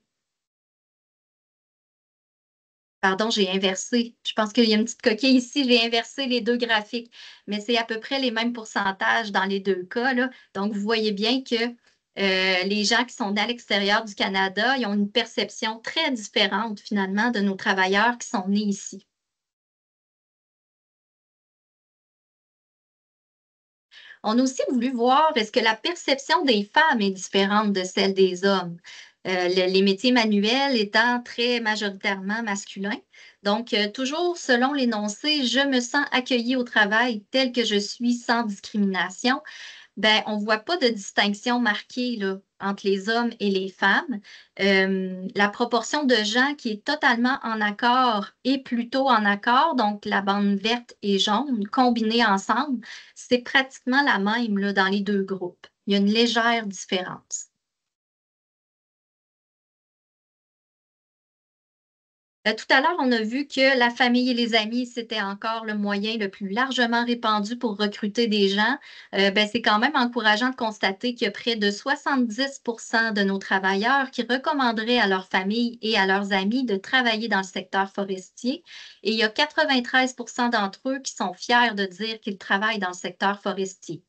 Pardon, j'ai inversé. Je pense qu'il y a une petite coquille ici. J'ai inversé les deux graphiques, mais c'est à peu près les mêmes pourcentages dans les deux cas, là. Donc, vous voyez bien que les gens qui sont nés à l'extérieur du Canada, ils ont une perception très différente, finalement, de nos travailleurs qui sont nés ici. On a aussi voulu voir est-ce que la perception des femmes est différente de celle des hommes. Les métiers manuels étant très majoritairement masculins. Donc, toujours selon l'énoncé, je me sens accueillie au travail tel que je suis sans discrimination. On ne voit pas de distinction marquée là, entre les hommes et les femmes. La proportion de gens qui est totalement en accord est plutôt en accord, donc la bande verte et jaune combinées ensemble, c'est pratiquement la même là, dans les deux groupes. Il y a une légère différence. Tout à l'heure, on a vu que la famille et les amis, c'était encore le moyen le plus largement répandu pour recruter des gens. C'est quand même encourageant de constater qu'il y a près de 70 de nos travailleurs qui recommanderaient à leur famille et à leurs amis de travailler dans le secteur forestier. Et il y a 93 d'entre eux qui sont fiers de dire qu'ils travaillent dans le secteur forestier.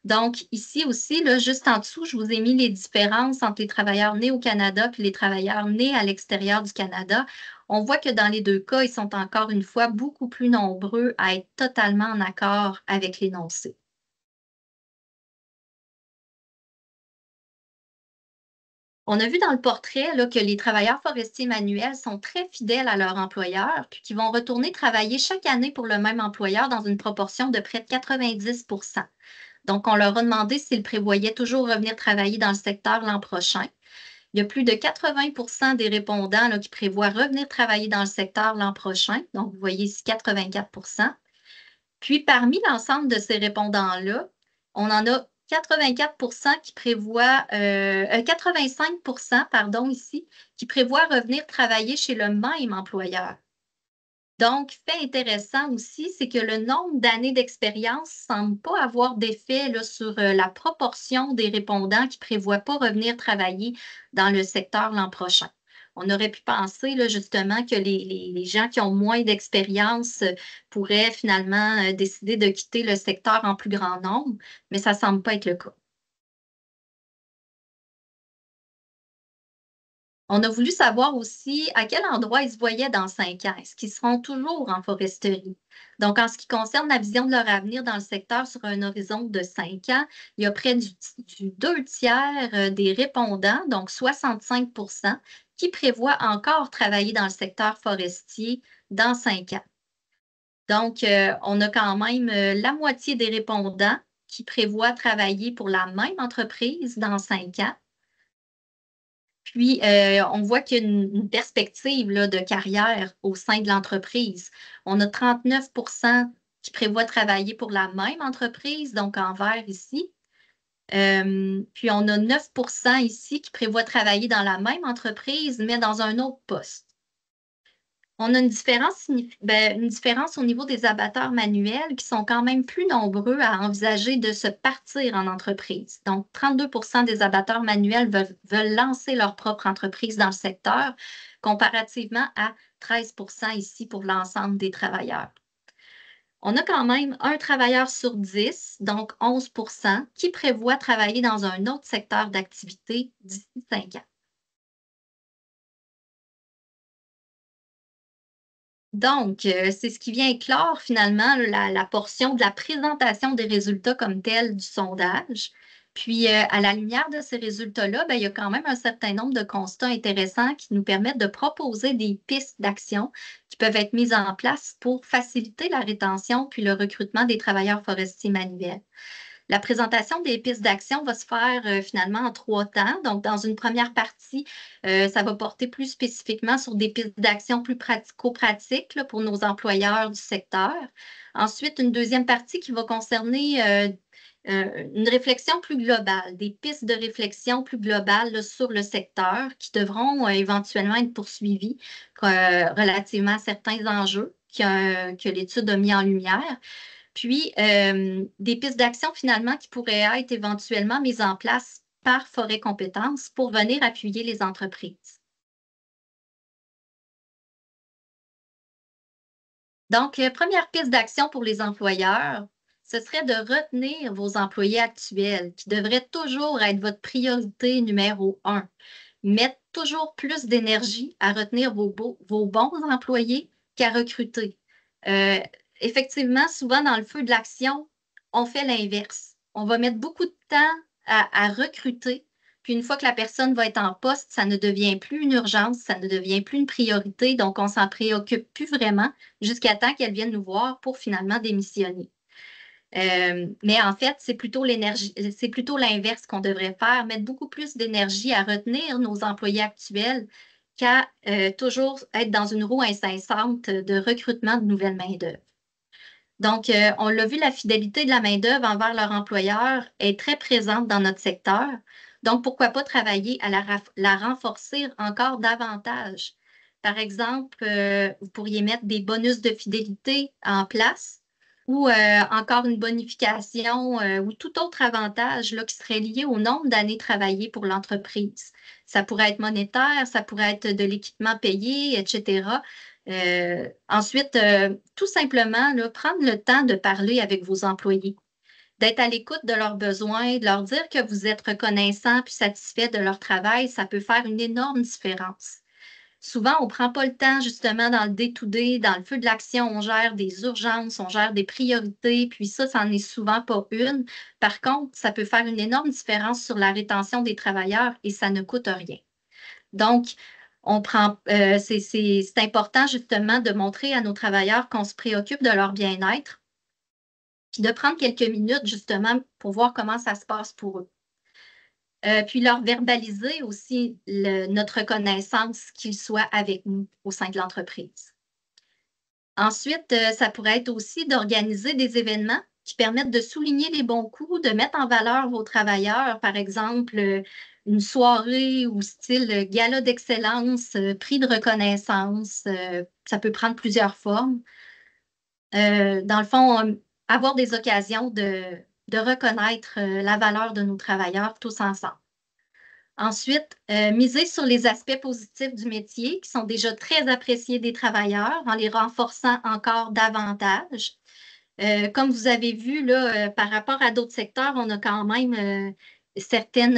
Donc, ici aussi, là, juste en dessous, je vous ai mis les différences entre les travailleurs nés au Canada et les travailleurs nés à l'extérieur du Canada. On voit que dans les deux cas, ils sont encore une fois beaucoup plus nombreux à être totalement en accord avec l'énoncé. On a vu dans le portrait là, que les travailleurs forestiers manuels sont très fidèles à leur employeur, puis qu'ils vont retourner travailler chaque année pour le même employeur dans une proportion de près de 90. Donc, on leur a demandé s'ils prévoyaient toujours revenir travailler dans le secteur l'an prochain. Il y a plus de 80 des répondants là, qui prévoient revenir travailler dans le secteur l'an prochain. Donc, vous voyez ici 84. Puis, parmi l'ensemble de ces répondants-là, on en a 84 qui prévoient, 85 pardon, ici, qui prévoient revenir travailler chez le même employeur. Donc, fait intéressant aussi, c'est que le nombre d'années d'expérience ne semble pas avoir d'effet là, sur la proportion des répondants qui ne prévoient pas revenir travailler dans le secteur l'an prochain. On aurait pu penser là, justement que les gens qui ont moins d'expérience pourraient finalement décider de quitter le secteur en plus grand nombre, mais ça ne semble pas être le cas. On a voulu savoir aussi à quel endroit ils se voyaient dans 5 ans. Est-ce qu'ils seront toujours en foresterie? Donc, en ce qui concerne la vision de leur avenir dans le secteur sur un horizon de 5 ans, il y a près du 2 tiers des répondants, donc 65 qui prévoient encore travailler dans le secteur forestier dans 5 ans. Donc, on a quand même la moitié des répondants qui prévoient travailler pour la même entreprise dans 5 ans. Puis, on voit qu'il y a une perspective là, de carrière au sein de l'entreprise. On a 39 qui prévoient travailler pour la même entreprise, donc en vert ici. Puis, on a 9 ici qui prévoient travailler dans la même entreprise, mais dans un autre poste. On a une différence au niveau des abatteurs manuels qui sont quand même plus nombreux à envisager de se partir en entreprise. Donc, 32 des abatteurs manuels veulent lancer leur propre entreprise dans le secteur, comparativement à 13 ici pour l'ensemble des travailleurs. On a quand même un travailleur sur 10, donc 11 qui prévoit travailler dans un autre secteur d'activité d'ici 5 ans. Donc, c'est ce qui vient éclore finalement la portion de la présentation des résultats comme tels du sondage. Puis, à la lumière de ces résultats-là, il y a quand même un certain nombre de constats intéressants qui nous permettent de proposer des pistes d'action qui peuvent être mises en place pour faciliter la rétention puis le recrutement des travailleurs forestiers manuels. La présentation des pistes d'action va se faire finalement en 3 temps. Donc, dans une première partie, ça va porter plus spécifiquement sur des pistes d'action plus pratico-pratiques là, pour nos employeurs du secteur. Ensuite, une deuxième partie qui va concerner une réflexion plus globale, des pistes de réflexion plus globales là, sur le secteur qui devront éventuellement être poursuivies relativement à certains enjeux que l'étude a mis en lumière. Puis, des pistes d'action finalement qui pourraient être éventuellement mises en place par Forêt Compétences pour venir appuyer les entreprises. Donc, première piste d'action pour les employeurs, ce serait de retenir vos employés actuels, qui devraient toujours être votre priorité numéro un. Mettre toujours plus d'énergie à retenir vos bons employés qu'à recruter. Euh, Effectivement, souvent dans le feu de l'action, on fait l'inverse. On va mettre beaucoup de temps à recruter, puis une fois que la personne va être en poste, ça ne devient plus une urgence, ça ne devient plus une priorité, donc on s'en préoccupe plus vraiment jusqu'à temps qu'elle vienne nous voir pour finalement démissionner. Mais en fait, c'est plutôt l'inverse qu'on devrait faire, mettre beaucoup plus d'énergie à retenir nos employés actuels qu'à toujours être dans une roue incessante de recrutement de nouvelles main-d'œuvre. Donc, on l'a vu, la fidélité de la main-d'œuvre envers leur employeur est très présente dans notre secteur. Donc, pourquoi pas travailler à la renforcer encore davantage? Par exemple, vous pourriez mettre des bonus de fidélité en place ou encore une bonification ou tout autre avantage là, qui serait lié au nombre d'années travaillées pour l'entreprise. Ça pourrait être monétaire, ça pourrait être de l'équipement payé, etc. Ensuite, tout simplement, là, prendre le temps de parler avec vos employés, d'être à l'écoute de leurs besoins, de leur dire que vous êtes reconnaissant puis satisfait de leur travail, ça peut faire une énorme différence. Souvent, on ne prend pas le temps, justement, dans le day-to-day, dans le feu de l'action, on gère des urgences, on gère des priorités, puis ça n'en est souvent pas une. Par contre, ça peut faire une énorme différence sur la rétention des travailleurs et ça ne coûte rien. Donc, c'est important justement de montrer à nos travailleurs qu'on se préoccupe de leur bien-être, puis de prendre quelques minutes justement pour voir comment ça se passe pour eux. Puis leur verbaliser aussi notre reconnaissance qu'ils soient avec nous au sein de l'entreprise. Ensuite, ça pourrait être aussi d'organiser des événements qui permettent de souligner les bons coups, de mettre en valeur vos travailleurs, par exemple, une soirée ou style gala d'excellence, prix de reconnaissance, ça peut prendre plusieurs formes. Dans le fond, avoir des occasions de reconnaître la valeur de nos travailleurs tous ensemble. Ensuite, miser sur les aspects positifs du métier qui sont déjà très appréciés des travailleurs en les renforçant encore davantage. Comme vous avez vu, là, par rapport à d'autres secteurs, on a quand même certains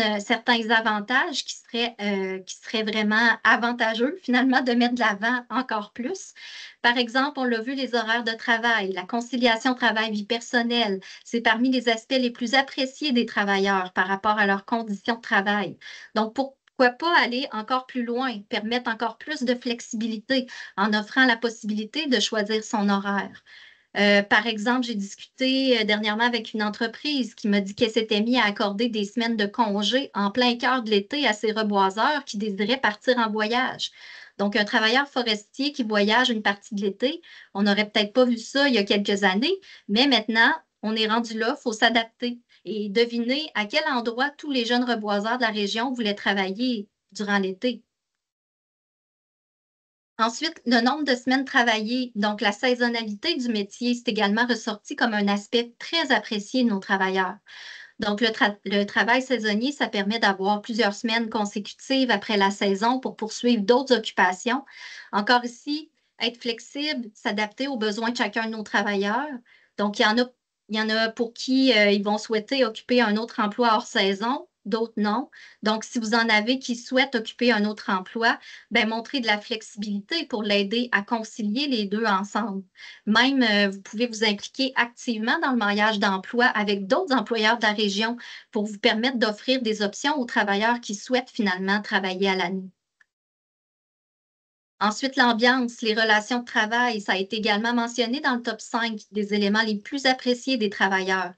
avantages qui seraient vraiment avantageux, finalement, de mettre de l'avant encore plus. Par exemple, on l'a vu, les horaires de travail, la conciliation travail-vie personnelle, c'est parmi les aspects les plus appréciés des travailleurs par rapport à leurs conditions de travail. Donc, pourquoi pas aller encore plus loin, permettre encore plus de flexibilité en offrant la possibilité de choisir son horaire. Par exemple, j'ai discuté dernièrement avec une entreprise qui m'a dit qu'elle s'était mise à accorder des semaines de congé en plein cœur de l'été à ses reboiseurs qui désiraient partir en voyage. Donc, un travailleur forestier qui voyage une partie de l'été, on n'aurait peut-être pas vu ça il y a quelques années, mais maintenant, on est rendu là, il faut s'adapter et deviner à quel endroit tous les jeunes reboiseurs de la région voulaient travailler durant l'été. Ensuite, le nombre de semaines travaillées, donc la saisonnalité du métier, c'est également ressorti comme un aspect très apprécié de nos travailleurs. Donc, le travail saisonnier, ça permet d'avoir plusieurs semaines consécutives après la saison pour poursuivre d'autres occupations. Encore ici, être flexible, s'adapter aux besoins de chacun de nos travailleurs. Donc, il y en a pour qui ils vont souhaiter occuper un autre emploi hors saison, d'autres non. Donc, si vous en avez qui souhaitent occuper un autre emploi, ben, montrez de la flexibilité pour l'aider à concilier les deux ensemble. Même, vous pouvez vous impliquer activement dans le maillage d'emploi avec d'autres employeurs de la région pour vous permettre d'offrir des options aux travailleurs qui souhaitent finalement travailler à l'année. Ensuite, l'ambiance, les relations de travail, ça a été également mentionné dans le top 5 des éléments les plus appréciés des travailleurs.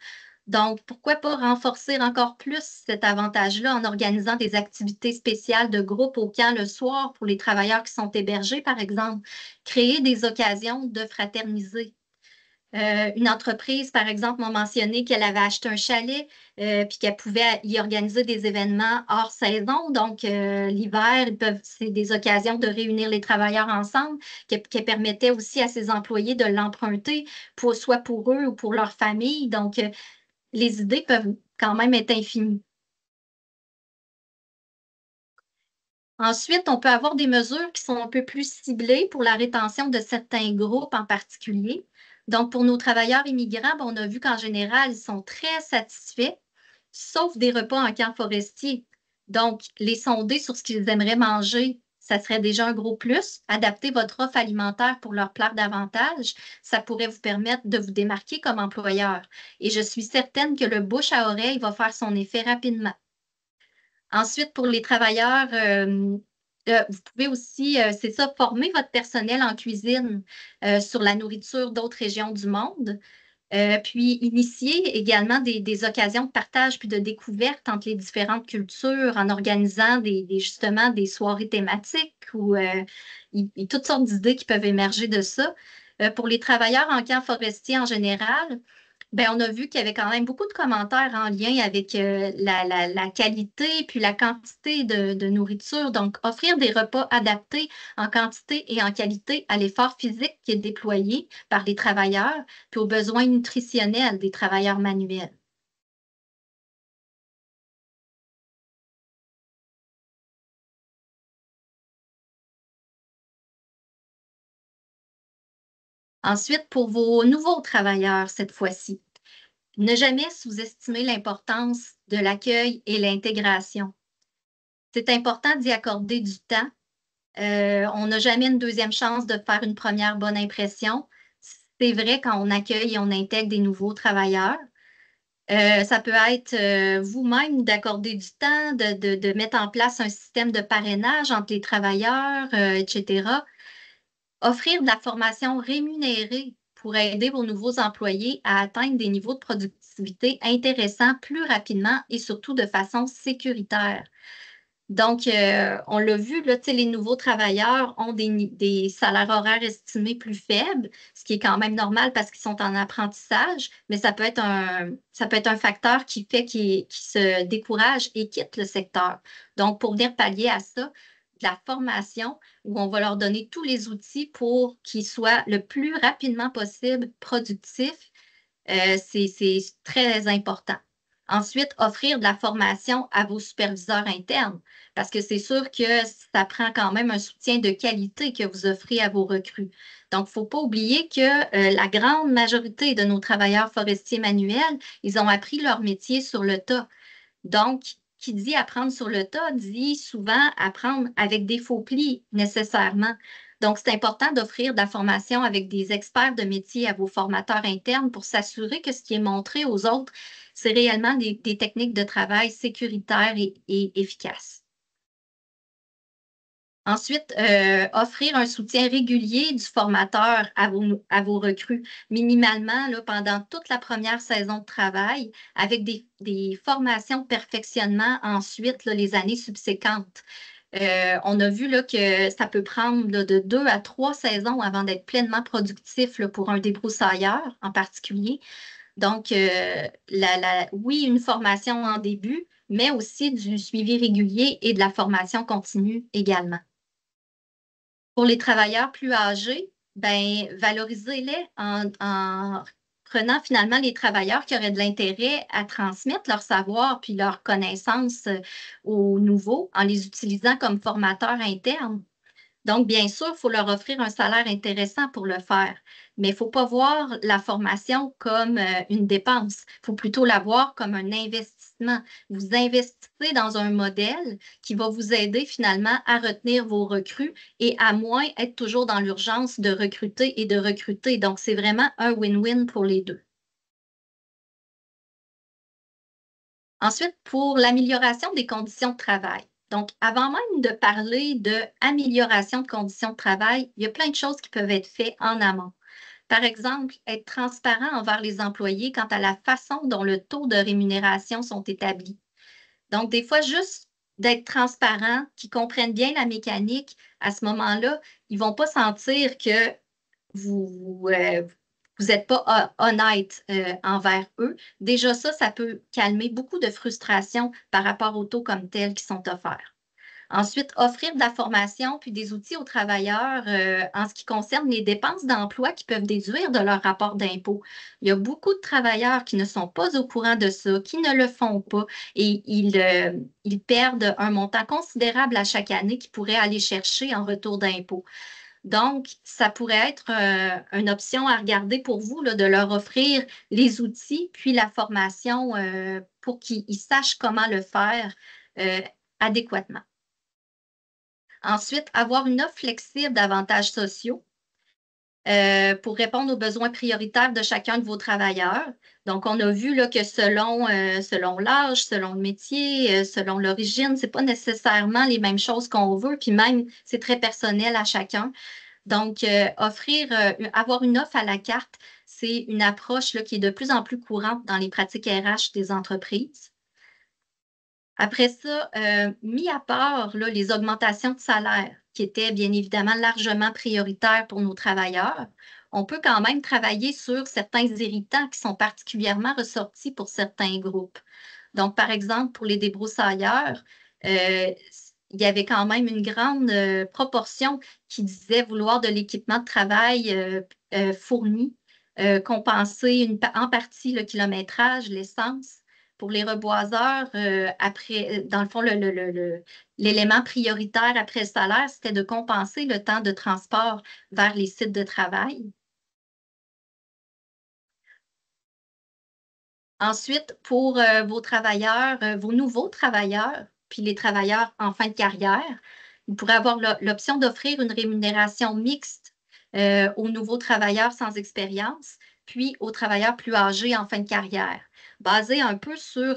Donc, pourquoi pas renforcer encore plus cet avantage-là en organisant des activités spéciales de groupe au camp le soir pour les travailleurs qui sont hébergés, par exemple. Créer des occasions de fraterniser. Une entreprise, par exemple, m'a mentionné qu'elle avait acheté un chalet puis qu'elle pouvait y organiser des événements hors saison. Donc, l'hiver, c'est des occasions de réunir les travailleurs ensemble, qui permettaient aussi à ses employés de l'emprunter, soit pour eux ou pour leur famille. Donc, les idées peuvent quand même être infinies. Ensuite, on peut avoir des mesures qui sont un peu plus ciblées pour la rétention de certains groupes en particulier. Donc, pour nos travailleurs immigrants, on a vu qu'en général, ils sont très satisfaits, sauf des repas en camp forestier. Donc, les sonder sur ce qu'ils aimeraient manger, ça serait déjà un gros plus. Adapter votre offre alimentaire pour leur plaire davantage, ça pourrait vous permettre de vous démarquer comme employeur. Et je suis certaine que le bouche à oreille va faire son effet rapidement. Ensuite, pour les travailleurs, vous pouvez aussi, c'est ça, former votre personnel en cuisine sur la nourriture d'autres régions du monde. Puis initier également des occasions de partage puis de découverte entre les différentes cultures en organisant justement des soirées thématiques ou toutes sortes d'idées qui peuvent émerger de ça. Pour les travailleurs en camp forestier en général, ben, on a vu qu'il y avait quand même beaucoup de commentaires en lien avec la qualité puis la quantité de nourriture. Donc, offrir des repas adaptés en quantité et en qualité à l'effort physique qui est déployé par les travailleurs, puis aux besoins nutritionnels des travailleurs manuels. Ensuite, pour vos nouveaux travailleurs, cette fois-ci, ne jamais sous-estimer l'importance de l'accueil et l'intégration. C'est important d'y accorder du temps. On n'a jamais une deuxième chance de faire une première bonne impression. C'est vrai quand on accueille et on intègre des nouveaux travailleurs. Ça peut être vous-même d'accorder du temps, de mettre en place un système de parrainage entre les travailleurs, etc. Offrir de la formation rémunérée pour aider vos nouveaux employés à atteindre des niveaux de productivité intéressants plus rapidement et surtout de façon sécuritaire. Donc, on l'a vu, là, les nouveaux travailleurs ont des salaires horaires estimés plus faibles, ce qui est quand même normal parce qu'ils sont en apprentissage, mais ça peut être un facteur qui fait qu'ils se découragent et quittent le secteur. Donc, pour venir pallier à ça, de la formation où on va leur donner tous les outils pour qu'ils soient le plus rapidement possible productifs, c'est très important. Ensuite, offrir de la formation à vos superviseurs internes, parce que c'est sûr que ça prend quand même un soutien de qualité que vous offrez à vos recrues. Donc, il ne faut pas oublier que la grande majorité de nos travailleurs forestiers manuels, ils ont appris leur métier sur le tas. Donc, qui dit apprendre sur le tas dit souvent apprendre avec des faux plis nécessairement. Donc, c'est important d'offrir de la formation avec des experts de métier à vos formateurs internes pour s'assurer que ce qui est montré aux autres, c'est réellement des techniques de travail sécuritaires et efficaces. Ensuite, offrir un soutien régulier du formateur à vos recrues, minimalement là, pendant toute la première saison de travail, avec des formations de perfectionnement ensuite, là, les années subséquentes. On a vu là, que ça peut prendre là, de 2 à 3 saisons avant d'être pleinement productif là, pour un débroussailleur en particulier. Donc, oui, une formation en début, mais aussi du suivi régulier et de la formation continue également. Pour les travailleurs plus âgés, ben, valorisez-les en prenant finalement les travailleurs qui auraient de l'intérêt à transmettre leur savoir puis leurs connaissances aux nouveaux en les utilisant comme formateurs internes. Donc, bien sûr, il faut leur offrir un salaire intéressant pour le faire, mais il ne faut pas voir la formation comme une dépense. Il faut plutôt la voir comme un investissement. Vous investissez dans un modèle qui va vous aider finalement à retenir vos recrues et à moins être toujours dans l'urgence de recruter et de recruter. Donc, c'est vraiment un win-win pour les deux. Ensuite, pour l'amélioration des conditions de travail. Donc, avant même de parler d'amélioration de conditions de travail, il y a plein de choses qui peuvent être faites en amont. Par exemple, être transparent envers les employés quant à la façon dont le taux de rémunération sont établis. Donc, des fois, juste d'être transparent, qu'ils comprennent bien la mécanique, à ce moment-là, ils ne vont pas sentir que vous vous n'êtes pas honnête envers eux. Déjà, ça peut calmer beaucoup de frustration par rapport aux taux comme tels qui sont offerts. Ensuite, offrir de la formation puis des outils aux travailleurs en ce qui concerne les dépenses d'emploi qu'ils peuvent déduire de leur rapport d'impôt. Il y a beaucoup de travailleurs qui ne sont pas au courant de ça, qui ne le font pas et ils perdent un montant considérable à chaque année qu'ils pourraient aller chercher en retour d'impôt. Donc, ça pourrait être une option à regarder pour vous, là, de leur offrir les outils puis la formation pour qu'ils sachent comment le faire adéquatement. Ensuite, avoir une offre flexible d'avantages sociaux pour répondre aux besoins prioritaires de chacun de vos travailleurs. Donc, on a vu là, que selon l'âge, selon le métier, selon l'origine, ce n'est pas nécessairement les mêmes choses qu'on veut, puis même, c'est très personnel à chacun. Donc, avoir une offre à la carte, c'est une approche là, qui est de plus en plus courante dans les pratiques RH des entreprises. Après ça, mis à part là, les augmentations de salaire, qui étaient bien évidemment largement prioritaires pour nos travailleurs, on peut quand même travailler sur certains irritants qui sont particulièrement ressortis pour certains groupes. Donc, par exemple, pour les débroussailleurs, il y avait quand même une grande proportion qui disait vouloir de l'équipement de travail fourni, compenser en partie le kilométrage, l'essence. Pour les reboiseurs, dans le fond, l'élément prioritaire après le salaire, c'était de compenser le temps de transport vers les sites de travail. Ensuite, pour vos travailleurs, vos nouveaux travailleurs, puis les travailleurs en fin de carrière, vous pourrez avoir l'option d'offrir une rémunération mixte aux nouveaux travailleurs sans expérience, puis aux travailleurs plus âgés en fin de carrière, basé un peu sur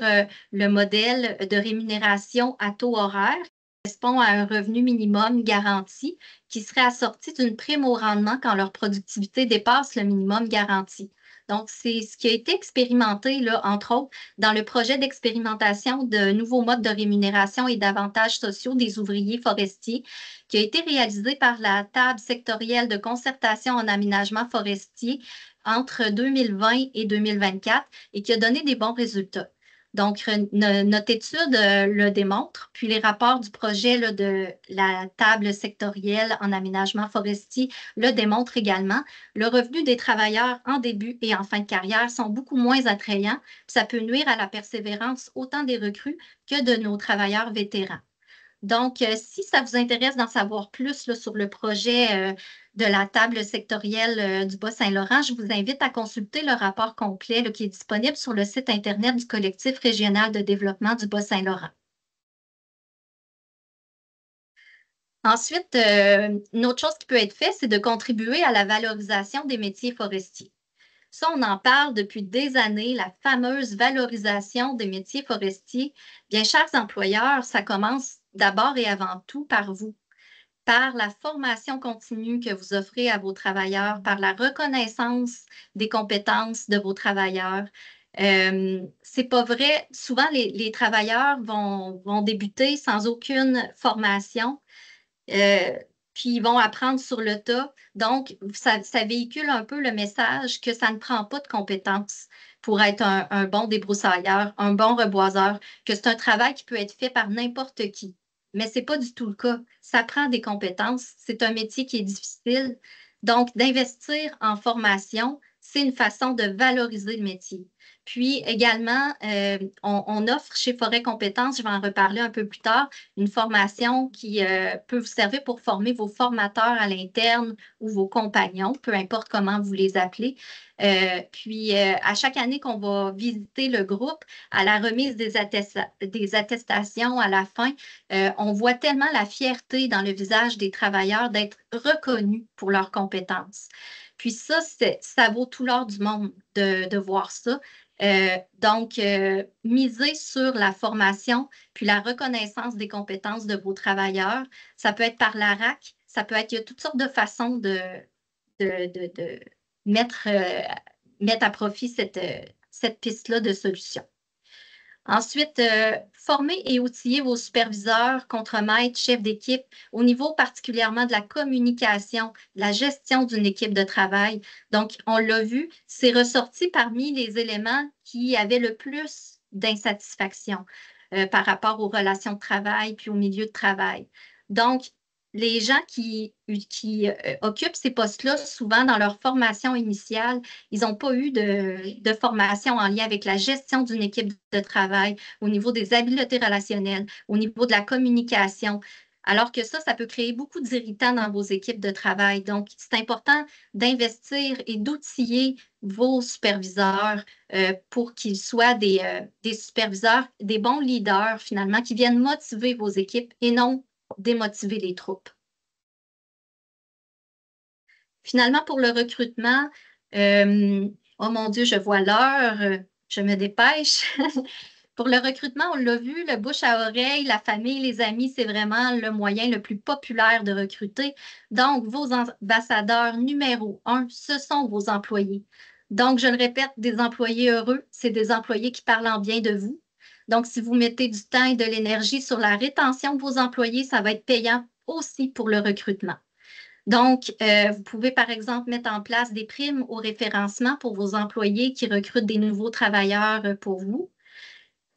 le modèle de rémunération à taux horaire qui correspond à un revenu minimum garanti qui serait assorti d'une prime au rendement quand leur productivité dépasse le minimum garanti. Donc, c'est ce qui a été expérimenté, là, entre autres, dans le projet d'expérimentation de nouveaux modes de rémunération et d'avantages sociaux des ouvriers forestiers, qui a été réalisé par la table sectorielle de concertation en aménagement forestier entre 2020 et 2024 et qui a donné des bons résultats. Donc, notre étude le démontre, puis les rapports du projet là, de la table sectorielle en aménagement forestier le démontrent également. Le revenu des travailleurs en début et en fin de carrière sont beaucoup moins attrayants, puis ça peut nuire à la persévérance autant des recrues que de nos travailleurs vétérans. Donc, si ça vous intéresse d'en savoir plus là, sur le projet de la table sectorielle du Bas-Saint-Laurent, je vous invite à consulter le rapport complet là, qui est disponible sur le site Internet du Collectif régional de développement du Bas-Saint-Laurent. Ensuite, une autre chose qui peut être faite, c'est de contribuer à la valorisation des métiers forestiers. Ça, on en parle depuis des années, la fameuse valorisation des métiers forestiers. Bien, chers employeurs, ça commence d'abord et avant tout par vous, par la formation continue que vous offrez à vos travailleurs, par la reconnaissance des compétences de vos travailleurs. C'est pas vrai. Souvent, les travailleurs vont débuter sans aucune formation. Euh, Puis ils vont apprendre sur le tas. Donc, ça véhicule un peu le message que ça ne prend pas de compétences pour être un bon débroussailleur, un bon reboiseur, que c'est un travail qui peut être fait par n'importe qui. Mais ce n'est pas du tout le cas. Ça prend des compétences. C'est un métier qui est difficile. Donc, d'investir en formation, c'est une façon de valoriser le métier. Puis également, on offre chez Forêt Compétences, je vais en reparler un peu plus tard, une formation qui peut vous servir pour former vos formateurs à l'interne ou vos compagnons, peu importe comment vous les appelez. À chaque année qu'on va visiter le groupe, à la remise des attestations à la fin, on voit tellement la fierté dans le visage des travailleurs d'être reconnus pour leurs compétences. Puis ça vaut tout l'or du monde de voir ça. Donc, miser sur la formation puis la reconnaissance des compétences de vos travailleurs, ça peut être par la RAC, ça peut être, il y a toutes sortes de façons de mettre à profit cette piste-là de solution. Ensuite, former et outiller vos superviseurs, contremaîtres, chefs d'équipe au niveau particulièrement de la communication, de la gestion d'une équipe de travail. Donc, on l'a vu, c'est ressorti parmi les éléments qui avaient le plus d'insatisfaction par rapport aux relations de travail puis au milieu de travail. Donc, les gens qui occupent ces postes-là, souvent dans leur formation initiale, ils n'ont pas eu de formation en lien avec la gestion d'une équipe de travail, au niveau des habiletés relationnelles, au niveau de la communication. Alors que ça peut créer beaucoup d'irritants dans vos équipes de travail. Donc, c'est important d'investir et d'outiller vos superviseurs pour qu'ils soient des superviseurs, des bons leaders finalement, qui viennent motiver vos équipes et non démotiver les troupes. Finalement, pour le recrutement, oh mon Dieu, je vois l'heure, je me dépêche. Pour le recrutement, on l'a vu, le bouche à oreille, la famille, les amis, c'est vraiment le moyen le plus populaire de recruter. Donc, vos ambassadeurs numéro 1, ce sont vos employés. Donc, je le répète, des employés heureux, c'est des employés qui parlent en bien de vous. Donc, si vous mettez du temps et de l'énergie sur la rétention de vos employés, ça va être payant aussi pour le recrutement. Donc, vous pouvez, par exemple, mettre en place des primes au référencement pour vos employés qui recrutent des nouveaux travailleurs pour vous.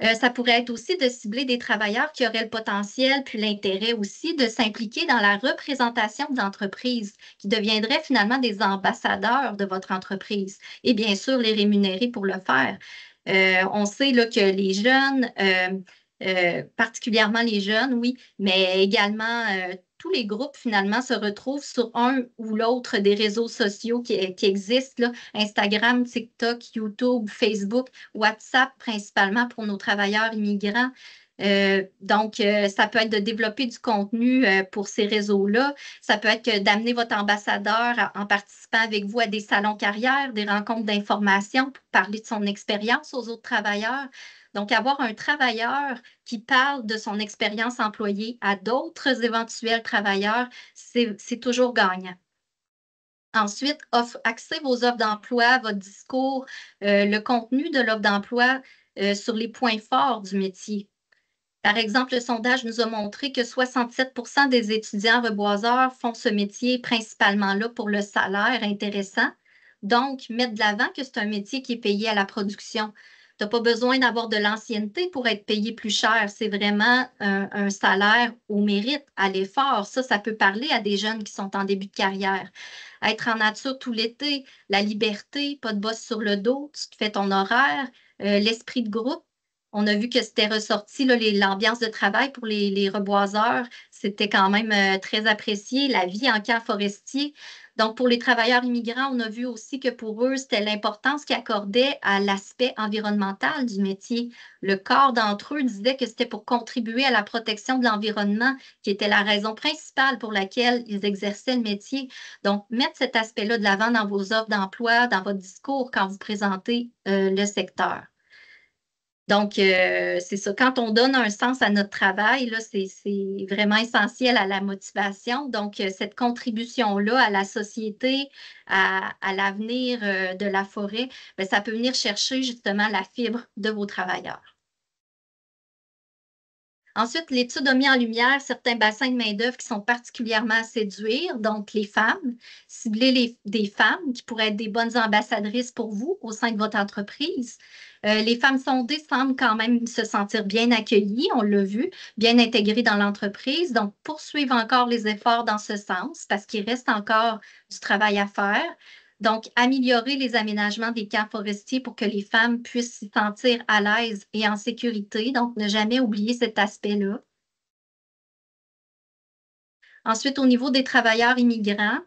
Ça pourrait être aussi de cibler des travailleurs qui auraient le potentiel puis l'intérêt aussi de s'impliquer dans la représentation de l'entreprise, qui deviendraient finalement des ambassadeurs de votre entreprise et bien sûr les rémunérer pour le faire. On sait là, que les jeunes, particulièrement les jeunes, oui, mais également tous les groupes finalement se retrouvent sur un ou l'autre des réseaux sociaux qui existent, là, Instagram, TikTok, YouTube, Facebook, WhatsApp principalement pour nos travailleurs immigrants. Donc, ça peut être de développer du contenu pour ces réseaux-là. Ça peut être d'amener votre ambassadeur en participant avec vous à des salons carrières, des rencontres d'information pour parler de son expérience aux autres travailleurs. Donc, avoir un travailleur qui parle de son expérience employée à d'autres éventuels travailleurs, c'est toujours gagnant. Ensuite, axez vos offres d'emploi, votre discours, le contenu de l'offre d'emploi sur les points forts du métier. Par exemple, le sondage nous a montré que 67 des étudiants reboiseurs font ce métier principalement là pour le salaire intéressant. Donc, mettre de l'avant que c'est un métier qui est payé à la production. Tu n'as pas besoin d'avoir de l'ancienneté pour être payé plus cher. C'est vraiment un salaire au mérite, à l'effort. Ça peut parler à des jeunes qui sont en début de carrière. Être en nature tout l'été, la liberté, pas de boss sur le dos, tu te fais ton horaire, l'esprit de groupe. On a vu que c'était ressorti, l'ambiance de travail pour les reboiseurs, c'était quand même très apprécié, la vie en camp forestier. Donc, pour les travailleurs immigrants, on a vu aussi que pour eux, c'était l'importance qu'ils accordaient à l'aspect environnemental du métier. Le corps d'entre eux disait que c'était pour contribuer à la protection de l'environnement, qui était la raison principale pour laquelle ils exerçaient le métier. Donc, mettre cet aspect-là de l'avant dans vos offres d'emploi, dans votre discours quand vous présentez le secteur. Donc, c'est ça. Quand on donne un sens à notre travail, là, c'est vraiment essentiel à la motivation. Donc, cette contribution-là à la société, à l'avenir de la forêt, bien, ça peut venir chercher justement la fibre de vos travailleurs. Ensuite, l'étude a mis en lumière certains bassins de main-d'œuvre qui sont particulièrement à séduire, donc les femmes. Cibler des femmes qui pourraient être des bonnes ambassadrices pour vous au sein de votre entreprise. Les femmes sondées semblent quand même se sentir bien accueillies, on l'a vu, bien intégrées dans l'entreprise. Donc, poursuivre encore les efforts dans ce sens parce qu'il reste encore du travail à faire. Donc, améliorer les aménagements des camps forestiers pour que les femmes puissent s'y sentir à l'aise et en sécurité. Donc, ne jamais oublier cet aspect-là. Ensuite, au niveau des travailleurs immigrants,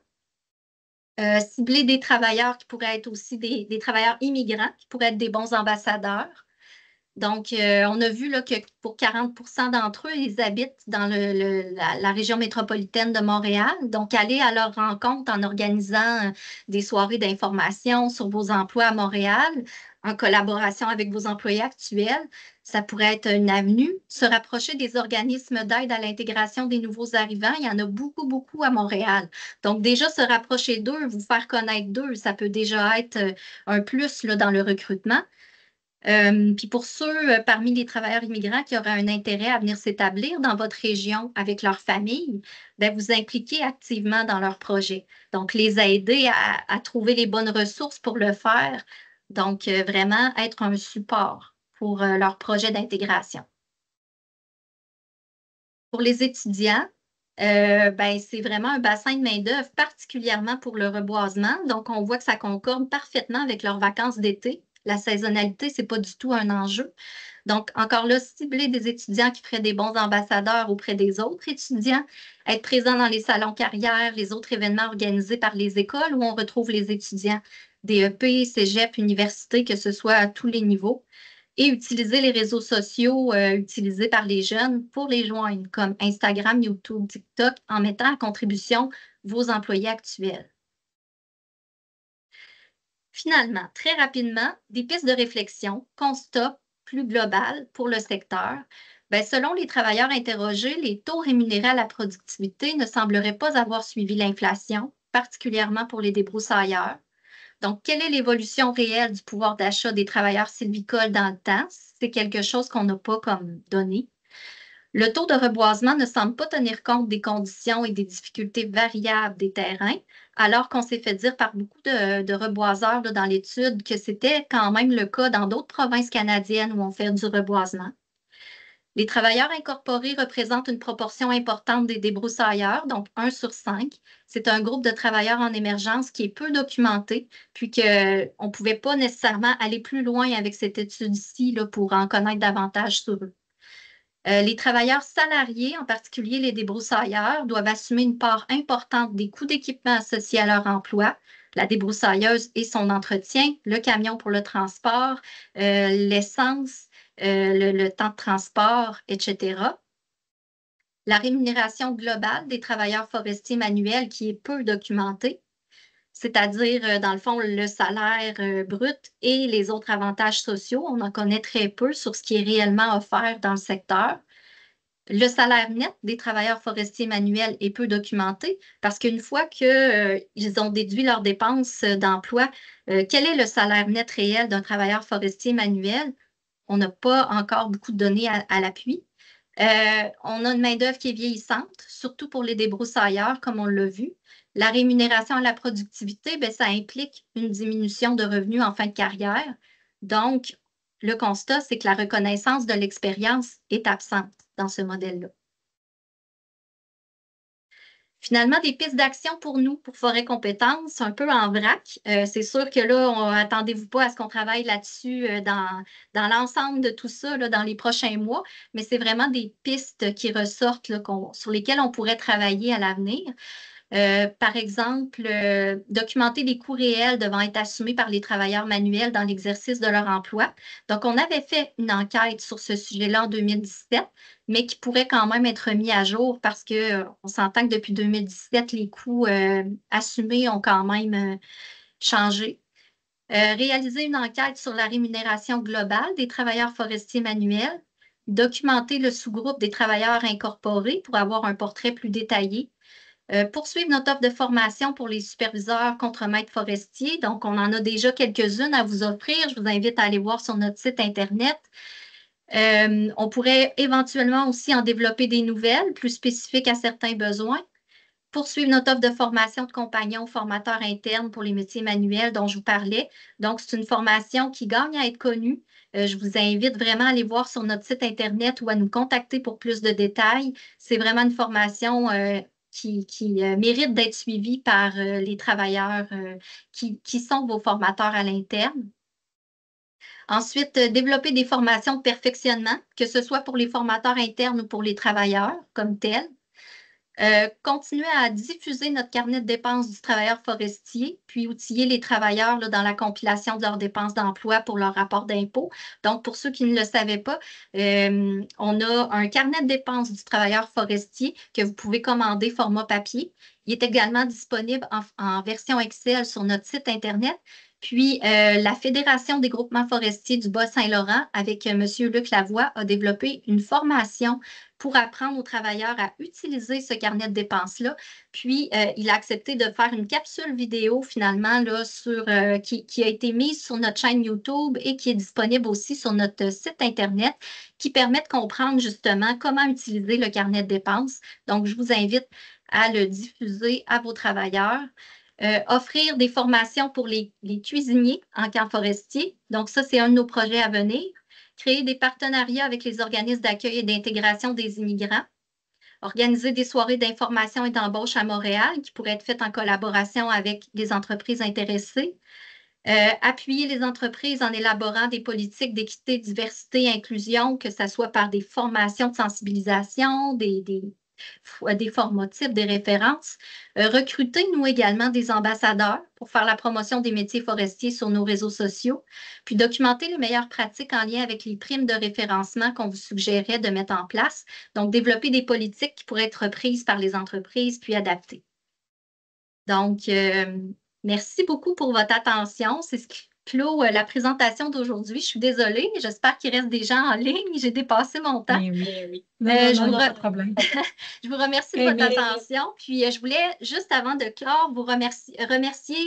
cibler des travailleurs qui pourraient être aussi des travailleurs immigrants, qui pourraient être des bons ambassadeurs. Donc, on a vu là, que pour 40 d'entre eux, ils habitent dans la région métropolitaine de Montréal. Donc, aller à leur rencontre en organisant des soirées d'information sur vos emplois à Montréal. en collaboration avec vos employés actuels. Ça pourrait être une avenue. Se rapprocher des organismes d'aide à l'intégration des nouveaux arrivants. Il y en a beaucoup, beaucoup à Montréal. Donc, déjà, se rapprocher d'eux, vous faire connaître d'eux, ça peut déjà être un plus là, dans le recrutement. Puis pour ceux parmi les travailleurs immigrants qui auraient un intérêt à venir s'établir dans votre région avec leur famille, bien, vous impliquer activement dans leur projet. Donc, les aider à trouver les bonnes ressources pour le faire. Donc, vraiment être un support pour leur projet d'intégration. Pour les étudiants, ben, c'est vraiment un bassin de main-d'œuvre, particulièrement pour le reboisement. Donc, on voit que ça concorde parfaitement avec leurs vacances d'été. La saisonnalité, ce n'est pas du tout un enjeu. Donc, encore là, cibler des étudiants qui feraient des bons ambassadeurs auprès des autres étudiants, être présent dans les salons carrières, les autres événements organisés par les écoles où on retrouve les étudiants, DEP, cégep, université, que ce soit à tous les niveaux, et utiliser les réseaux sociaux utilisés par les jeunes pour les joindre, comme Instagram, YouTube, TikTok, en mettant à contribution vos employés actuels. Finalement, très rapidement, des pistes de réflexion, constats plus globales pour le secteur. Bien, selon les travailleurs interrogés, les taux rémunérés à la productivité ne sembleraient pas avoir suivi l'inflation, particulièrement pour les débroussailleurs. Donc, quelle est l'évolution réelle du pouvoir d'achat des travailleurs sylvicoles dans le temps? C'est quelque chose qu'on n'a pas comme donné. Le taux de reboisement ne semble pas tenir compte des conditions et des difficultés variables des terrains, alors qu'on s'est fait dire par beaucoup de reboiseurs là, dans l'étude que c'était quand même le cas dans d'autres provinces canadiennes où on fait du reboisement. Les travailleurs incorporés représentent une proportion importante des débroussailleurs, donc 1 sur 5. C'est un groupe de travailleurs en émergence qui est peu documenté, puis qu'on ne pouvait pas nécessairement aller plus loin avec cette étude-ci pour en connaître davantage sur eux. Les travailleurs salariés, en particulier les débroussailleurs, doivent assumer une part importante des coûts d'équipement associés à leur emploi, la débroussailleuse et son entretien, le camion pour le transport, l'essence, le temps de transport, etc. La rémunération globale des travailleurs forestiers manuels qui est peu documentée, c'est-à-dire, dans le fond, le salaire brut et les autres avantages sociaux. On en connaît très peu sur ce qui est réellement offert dans le secteur. Le salaire net des travailleurs forestiers manuels est peu documenté parce qu'une fois qu'ils ont déduit leurs dépenses d'emploi, quel est le salaire net réel d'un travailleur forestier manuel? On n'a pas encore beaucoup de données à l'appui. On a une main-d'œuvre qui est vieillissante, surtout pour les débroussailleurs, comme on l'a vu. La rémunération à la productivité, bien, ça implique une diminution de revenus en fin de carrière. Donc, le constat, c'est que la reconnaissance de l'expérience est absente dans ce modèle-là. Finalement, des pistes d'action pour nous, pour Forêt Compétences, un peu en vrac. C'est sûr que là, attendez-vous pas à ce qu'on travaille là-dessus dans l'ensemble de tout ça là, dans les prochains mois, mais c'est vraiment des pistes qui ressortent là, sur lesquelles on pourrait travailler à l'avenir. Par exemple, documenter les coûts réels devant être assumés par les travailleurs manuels dans l'exercice de leur emploi. Donc, on avait fait une enquête sur ce sujet-là en 2017, mais qui pourrait quand même être mis à jour parce qu'on s'entend que depuis 2017, les coûts assumés ont quand même changé. Réaliser une enquête sur la rémunération globale des travailleurs forestiers manuels, documenter le sous-groupe des travailleurs incorporés pour avoir un portrait plus détaillé. Poursuivre notre offre de formation pour les superviseurs contremaîtres forestiers. Donc, on en a déjà quelques-unes à vous offrir. Je vous invite à aller voir sur notre site Internet. On pourrait éventuellement aussi en développer des nouvelles plus spécifiques à certains besoins. Poursuivre notre offre de formation de compagnons formateurs internes pour les métiers manuels dont je vous parlais. Donc, c'est une formation qui gagne à être connue. Je vous invite vraiment à aller voir sur notre site Internet ou à nous contacter pour plus de détails. C'est vraiment une formation qui mérite d'être suivie par les travailleurs qui sont vos formateurs à l'interne. Ensuite, développer des formations de perfectionnement, que ce soit pour les formateurs internes ou pour les travailleurs comme tels. Continuer à diffuser notre carnet de dépenses du travailleur forestier, puis outiller les travailleurs là, dans la compilation de leurs dépenses d'emploi pour leur rapport d'impôt. Donc, pour ceux qui ne le savaient pas, on a un carnet de dépenses du travailleur forestier que vous pouvez commander format papier. Il est également disponible en version Excel sur notre site Internet. Puis, la Fédération des groupements forestiers du Bas-Saint-Laurent, avec M. Luc Lavoie, a développé une formation pour apprendre aux travailleurs à utiliser ce carnet de dépenses-là. Puis, il a accepté de faire une capsule vidéo, finalement, là, qui a été mise sur notre chaîne YouTube et qui est disponible aussi sur notre site Internet, qui permet de comprendre justement comment utiliser le carnet de dépenses. Donc, je vous invite à le diffuser à vos travailleurs. Offrir des formations pour les cuisiniers en camp forestier. Donc, ça, c'est un de nos projets à venir. Créer des partenariats avec les organismes d'accueil et d'intégration des immigrants. Organiser des soirées d'information et d'embauche à Montréal qui pourraient être faites en collaboration avec les entreprises intéressées. Appuyer les entreprises en élaborant des politiques d'équité, diversité, inclusion, que ce soit par des formations de sensibilisation, des formatifs, des références. Recruter, nous également, des ambassadeurs pour faire la promotion des métiers forestiers sur nos réseaux sociaux, puis documenter les meilleures pratiques en lien avec les primes de référencement qu'on vous suggérait de mettre en place. Donc, développer des politiques qui pourraient être prises par les entreprises, puis adaptées. Donc, merci beaucoup pour votre attention. C'est ce qui clôt la présentation d'aujourd'hui. Je suis désolée. J'espère qu'il reste des gens en ligne. J'ai dépassé mon temps. Oui, oui. Non, non, non, pas de problème. Je vous remercie de votre attention. Puis, je voulais, juste avant de clore, vous remercier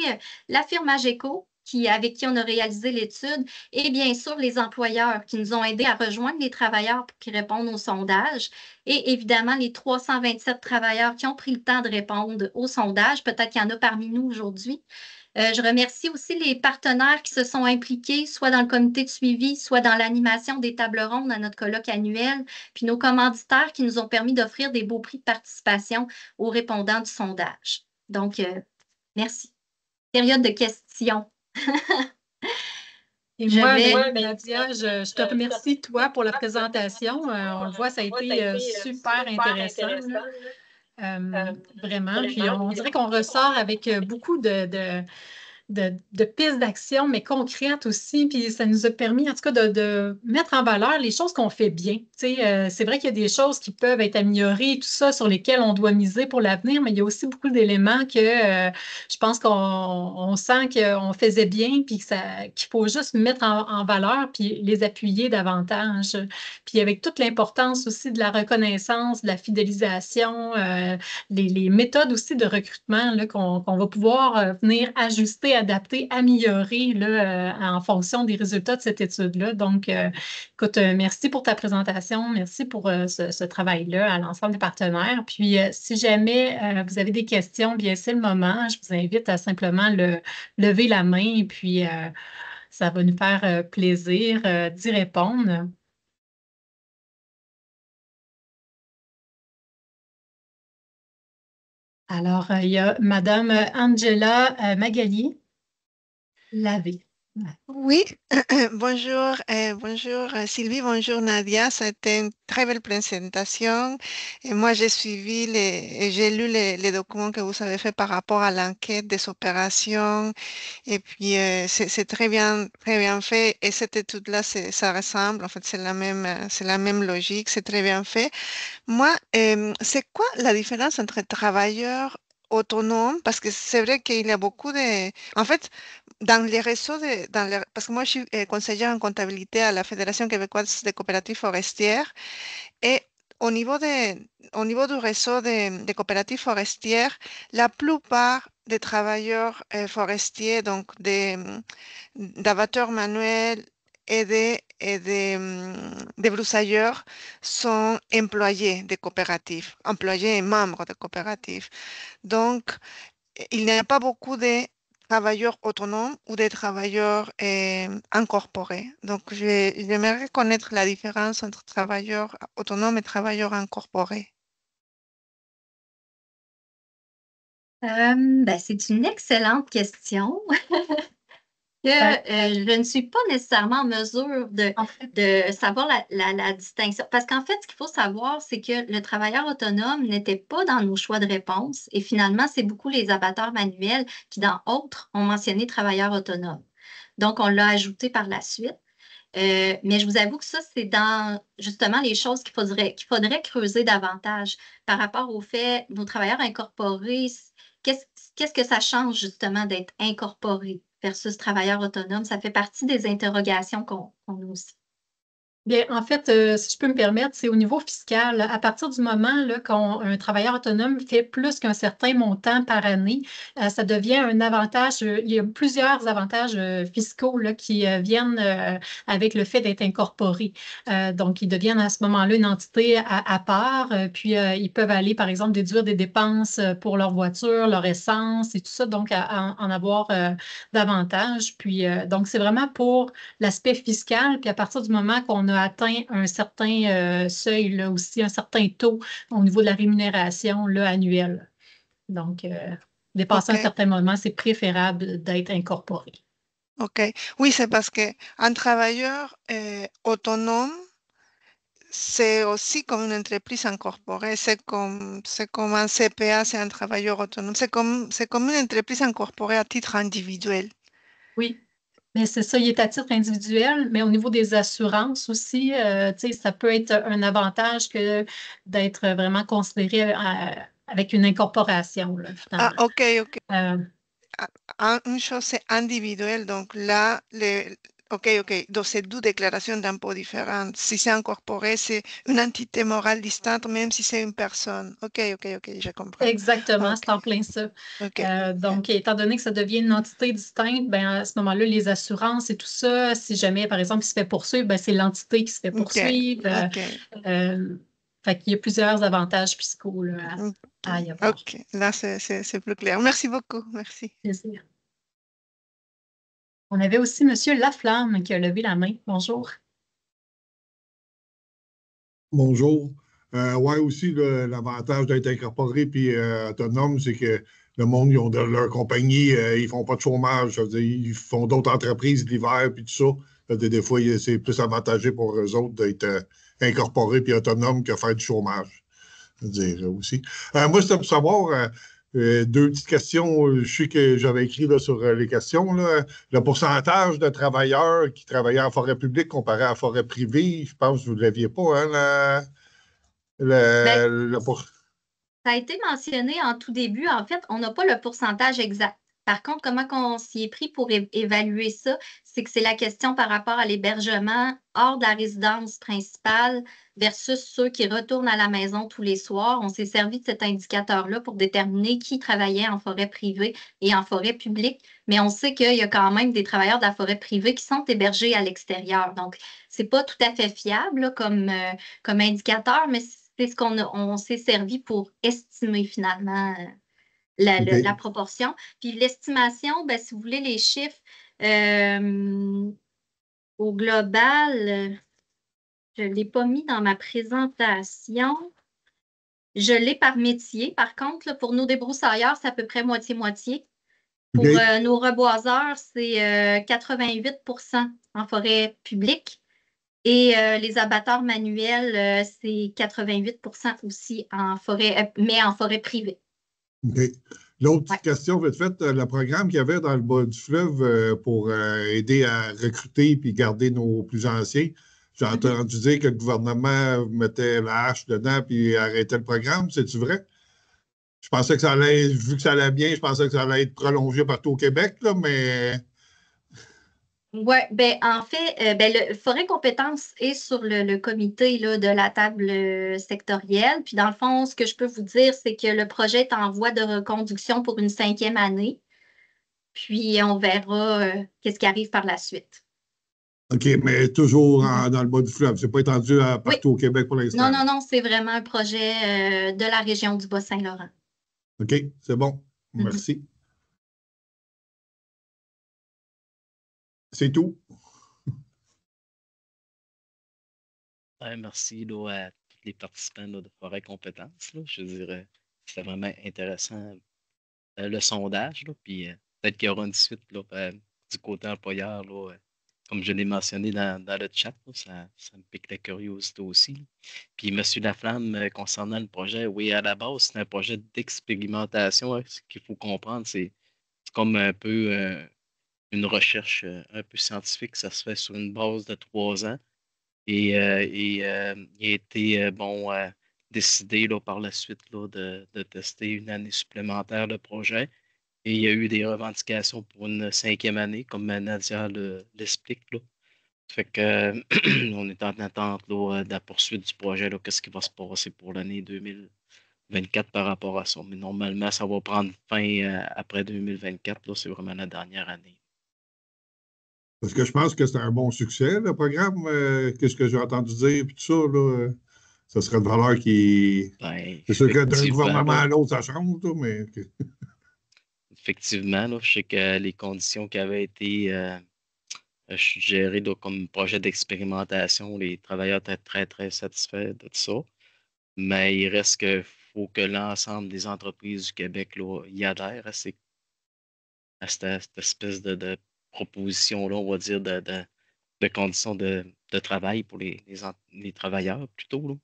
la firme Ageco avec qui on a réalisé l'étude et bien sûr les employeurs qui nous ont aidés à rejoindre les travailleurs pour qu'ils répondent au sondage et évidemment les 327 travailleurs qui ont pris le temps de répondre au sondage. Peut-être qu'il y en a parmi nous aujourd'hui. Je remercie aussi les partenaires qui se sont impliqués, soit dans le comité de suivi, soit dans l'animation des tables rondes à notre colloque annuel, puis nos commanditaires qui nous ont permis d'offrir des beaux prix de participation aux répondants du sondage. Donc, merci. Période de questions. Et moi, Nadia, je te remercie, toi, pour la présentation. On le voit, ça a été super intéressant, vraiment. Puis on dirait qu'on ressort avec beaucoup de pistes d'action, mais concrètes aussi. Puis ça nous a permis, en tout cas, de mettre en valeur les choses qu'on fait bien. Tu sais, c'est vrai qu'il y a des choses qui peuvent être améliorées, tout ça, sur lesquelles on doit miser pour l'avenir, mais il y a aussi beaucoup d'éléments que je pense qu'on sent qu'on faisait bien, puis qu'il faut juste mettre en valeur, puis les appuyer davantage. Puis avec toute l'importance aussi de la reconnaissance, de la fidélisation, les méthodes aussi de recrutement là, qu'on va pouvoir venir ajuster, adapter, améliorer là, en fonction des résultats de cette étude-là. Donc, écoute, merci pour ta présentation. Merci pour ce travail-là à l'ensemble des partenaires. Puis, si jamais vous avez des questions, bien c'est le moment. Je vous invite à simplement lever la main et puis ça va nous faire plaisir d'y répondre. Alors, il y a Madame Angela Magali Lavé. Oui, bonjour, bonjour Sylvie, bonjour Nadia. Ça a été une très belle présentation. Et moi, j'ai suivi et j'ai lu les documents que vous avez fait par rapport à l'enquête des opérations. Et puis, c'est très bien fait. Et cette étude-là, ça ressemble. En fait, c'est la même logique. C'est très bien fait. Moi, c'est quoi la différence entre travailleurs autonomes? Parce que c'est vrai qu'il y a beaucoup de... En fait, dans les réseaux parce que moi, je suis conseillère en comptabilité à la Fédération québécoise des coopératives forestières et au niveau du réseau des coopératives forestières, la plupart des travailleurs forestiers, donc d'abatteur manuel des broussailleurs sont employés des coopératives, employés et membres des coopératives. Donc, il n'y a pas beaucoup de travailleurs autonomes ou de travailleurs incorporés. Donc, j'aimerais connaître la différence entre travailleurs autonomes et travailleurs incorporés. C'est une excellente question. Que je ne suis pas nécessairement en mesure de savoir la distinction. Parce qu'en fait, ce qu'il faut savoir, c'est que le travailleur autonome n'était pas dans nos choix de réponse. Et finalement, c'est beaucoup les abatteurs manuels qui, dans autres, ont mentionné travailleur autonome. Donc, on l'a ajouté par la suite. Mais je vous avoue que ça, c'est dans justement les choses qu'il faudrait creuser davantage par rapport au fait, nos travailleurs incorporés, qu'est-ce que ça change justement d'être incorporé? versus travailleur autonome? Ça fait partie des interrogations qu'on a aussi. Bien, en fait, si je peux me permettre, c'est au niveau fiscal. À partir du moment là, qu'un travailleur autonome fait plus qu'un certain montant par année, ça devient un avantage. Il y a plusieurs avantages fiscaux là, qui viennent avec le fait d'être incorporé. Donc, ils deviennent à ce moment-là une entité à part. Puis, ils peuvent aller, par exemple, déduire des dépenses pour leur voiture, leur essence et tout ça, donc en avoir davantage. Puis, donc, c'est vraiment pour l'aspect fiscal. Puis, à partir du moment qu'on a atteint un certain seuil, là, aussi un certain taux au niveau de la rémunération là, annuelle. Donc, dépasser un OK, certain moment, c'est préférable d'être incorporé. OK. Oui, c'est parce qu'un travailleur autonome, c'est aussi comme une entreprise incorporée. C'est comme un CPA, c'est un travailleur autonome. C'est comme une entreprise incorporée à titre individuel. Oui, mais c'est ça, il est à titre individuel, mais au niveau des assurances aussi, tu sais, ça peut être un avantage que d'être vraiment considéré avec une incorporation, là, Ah, finalement. OK, OK. Euh, Une chose, c'est individuel. Donc là, OK, OK. Donc, c'est deux déclarations d'impôts différentes. Si c'est incorporé, c'est une entité morale distincte, même si c'est une personne. OK, OK, OK, je comprends. Exactement, c'est OK, en plein ça. OK. Donc, étant donné que ça devient une entité distincte, ben, à ce moment-là, les assurances et tout ça, si jamais, par exemple, il se fait poursuivre, ben, c'est l'entité qui se fait OK, poursuivre. OK, Euh, Fait qu'il y a plusieurs avantages fiscaux là, OK. à y avoir. OK. Là, c'est plus clair. Merci beaucoup. Merci. Plaisir. On avait aussi Monsieur Laflamme qui a levé la main. Bonjour. Bonjour. Ouais, aussi, l'avantage d'être incorporé puis autonome, c'est que le monde, ils ont de leur compagnie, ils font pas de chômage. Je veux dire, ils font d'autres entreprises l'hiver puis tout ça. Des fois, c'est plus avantageux pour eux autres d'être incorporés puis autonomes que faire du chômage. Je veux dire, aussi. Moi, c'était pour savoir deux petites questions. Je sais que j'avais écrit là, sur les questions. Là, le pourcentage de travailleurs qui travaillaient en forêt publique comparé à la forêt privée, je pense que vous ne l'aviez pas, hein, Ben, pour... ça a été mentionné en tout début. En fait, on n'a pas le pourcentage exact. Par contre, comment on s'y est pris pour évaluer ça, c'est que c'est la question par rapport à l'hébergement hors de la résidence principale versus ceux qui retournent à la maison tous les soirs. On s'est servi de cet indicateur-là pour déterminer qui travaillait en forêt privée et en forêt publique. Mais on sait qu'il y a quand même des travailleurs de la forêt privée qui sont hébergés à l'extérieur. Donc, c'est pas tout à fait fiable là, comme indicateur, mais c'est ce on s'est servi pour estimer finalement la OK. proportion. Puis l'estimation, ben, si vous voulez les chiffres, euh, au global, je ne l'ai pas mis dans ma présentation. Je l'ai par métier. Par contre, là, pour nos débroussailleurs, c'est à peu près moitié-moitié. Pour OK. nos reboiseurs, c'est 88 en forêt publique. Et les abatteurs manuels, c'est 88 aussi en forêt, mais en forêt privée. OK. L'autre Ouais. petite question, vite fait, le programme qu'il y avait dans le bas du fleuve pour aider à recruter puis garder nos plus anciens, j'ai Mhm. entendu dire que le gouvernement mettait la hache dedans puis arrêtait le programme. C'est-tu vrai? Je pensais que ça allait, vu que ça allait bien, je pensais que ça allait être prolongé partout au Québec, là, mais Oui, ben, en fait, ben, le Forêt Compétences est sur le comité là, de la table sectorielle. Puis, dans le fond, ce que je peux vous dire, c'est que le projet est en voie de reconduction pour une 5e année. Puis, on verra qu'est-ce qui arrive par la suite. OK, mais toujours Mhm. dans le bas du fleuve. C'est pas étendu Oui, partout au Québec pour non, l'instant. non, non, c'est vraiment un projet de la région du Bas-Saint-Laurent. OK, c'est bon. Mhm. Merci. C'est tout. Ouais, merci là, à tous les participants là, de Forêt Compétences. Là. Je dirais c'était vraiment intéressant le sondage. Là, puis peut-être qu'il y aura une suite là, du côté employeur. Là, comme je l'ai mentionné dans le chat, là, ça me pique la curiosité aussi. Là. Puis M. Laflamme, concernant le projet, oui, à la base, c'est un projet d'expérimentation. Hein. Ce qu'il faut comprendre, c'est comme un peu une recherche un peu scientifique. Ça se fait sur une base de 3 ans. Et il a été décidé là, par la suite là, de tester une année supplémentaire le projet. Et il y a eu des revendications pour une 5e année, comme Nadia l'explique, là. Fait que on est en attente là, de la poursuite du projet, là, qu'est-ce qui va se passer pour l'année 2024 par rapport à ça. Mais normalement, ça va prendre fin après 2024. Là, c'est vraiment la dernière année. Parce que je pense que c'est un bon succès, le programme. Qu'est-ce que j'ai entendu dire, puis tout ça, là, ça serait de valeur qui. Ben, C'est sûr que d'un effectivement, gouvernement là, à l'autre, ça change, là, mais. effectivement, là, je sais que les conditions qui avaient été suggérées là, comme projet d'expérimentation, les travailleurs étaient très, très satisfaits de ça. Mais il reste qu'il faut que l'ensemble des entreprises du Québec là, y adhèrent à cette espèce de proposition-là, on va dire, de conditions de travail pour les travailleurs plutôt. Là.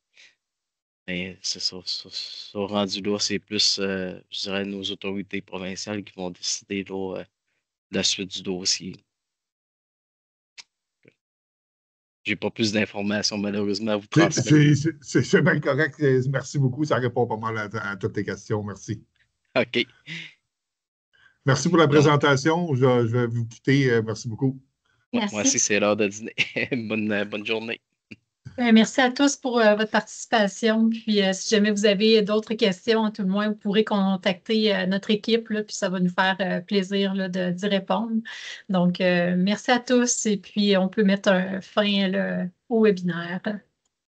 Mais c'est ça rendu là, c'est plus, je dirais, nos autorités provinciales qui vont décider là, de la suite du dossier. J'ai pas plus d'informations, malheureusement, à vous transmettre. C'est bien correct. Merci beaucoup. Ça répond pas mal à toutes tes questions. Merci. OK. Merci pour la Donc, présentation. Je vais vous quitter. Merci beaucoup. moi Merci. aussi, c'est l'heure de dîner. Bonne journée. Merci à tous pour votre participation. Puis, si jamais vous avez d'autres questions, à tout le moins, vous pourrez contacter notre équipe, là, puis ça va nous faire plaisir là, d'y répondre. Donc, merci à tous et puis on peut mettre un fin là, au webinaire.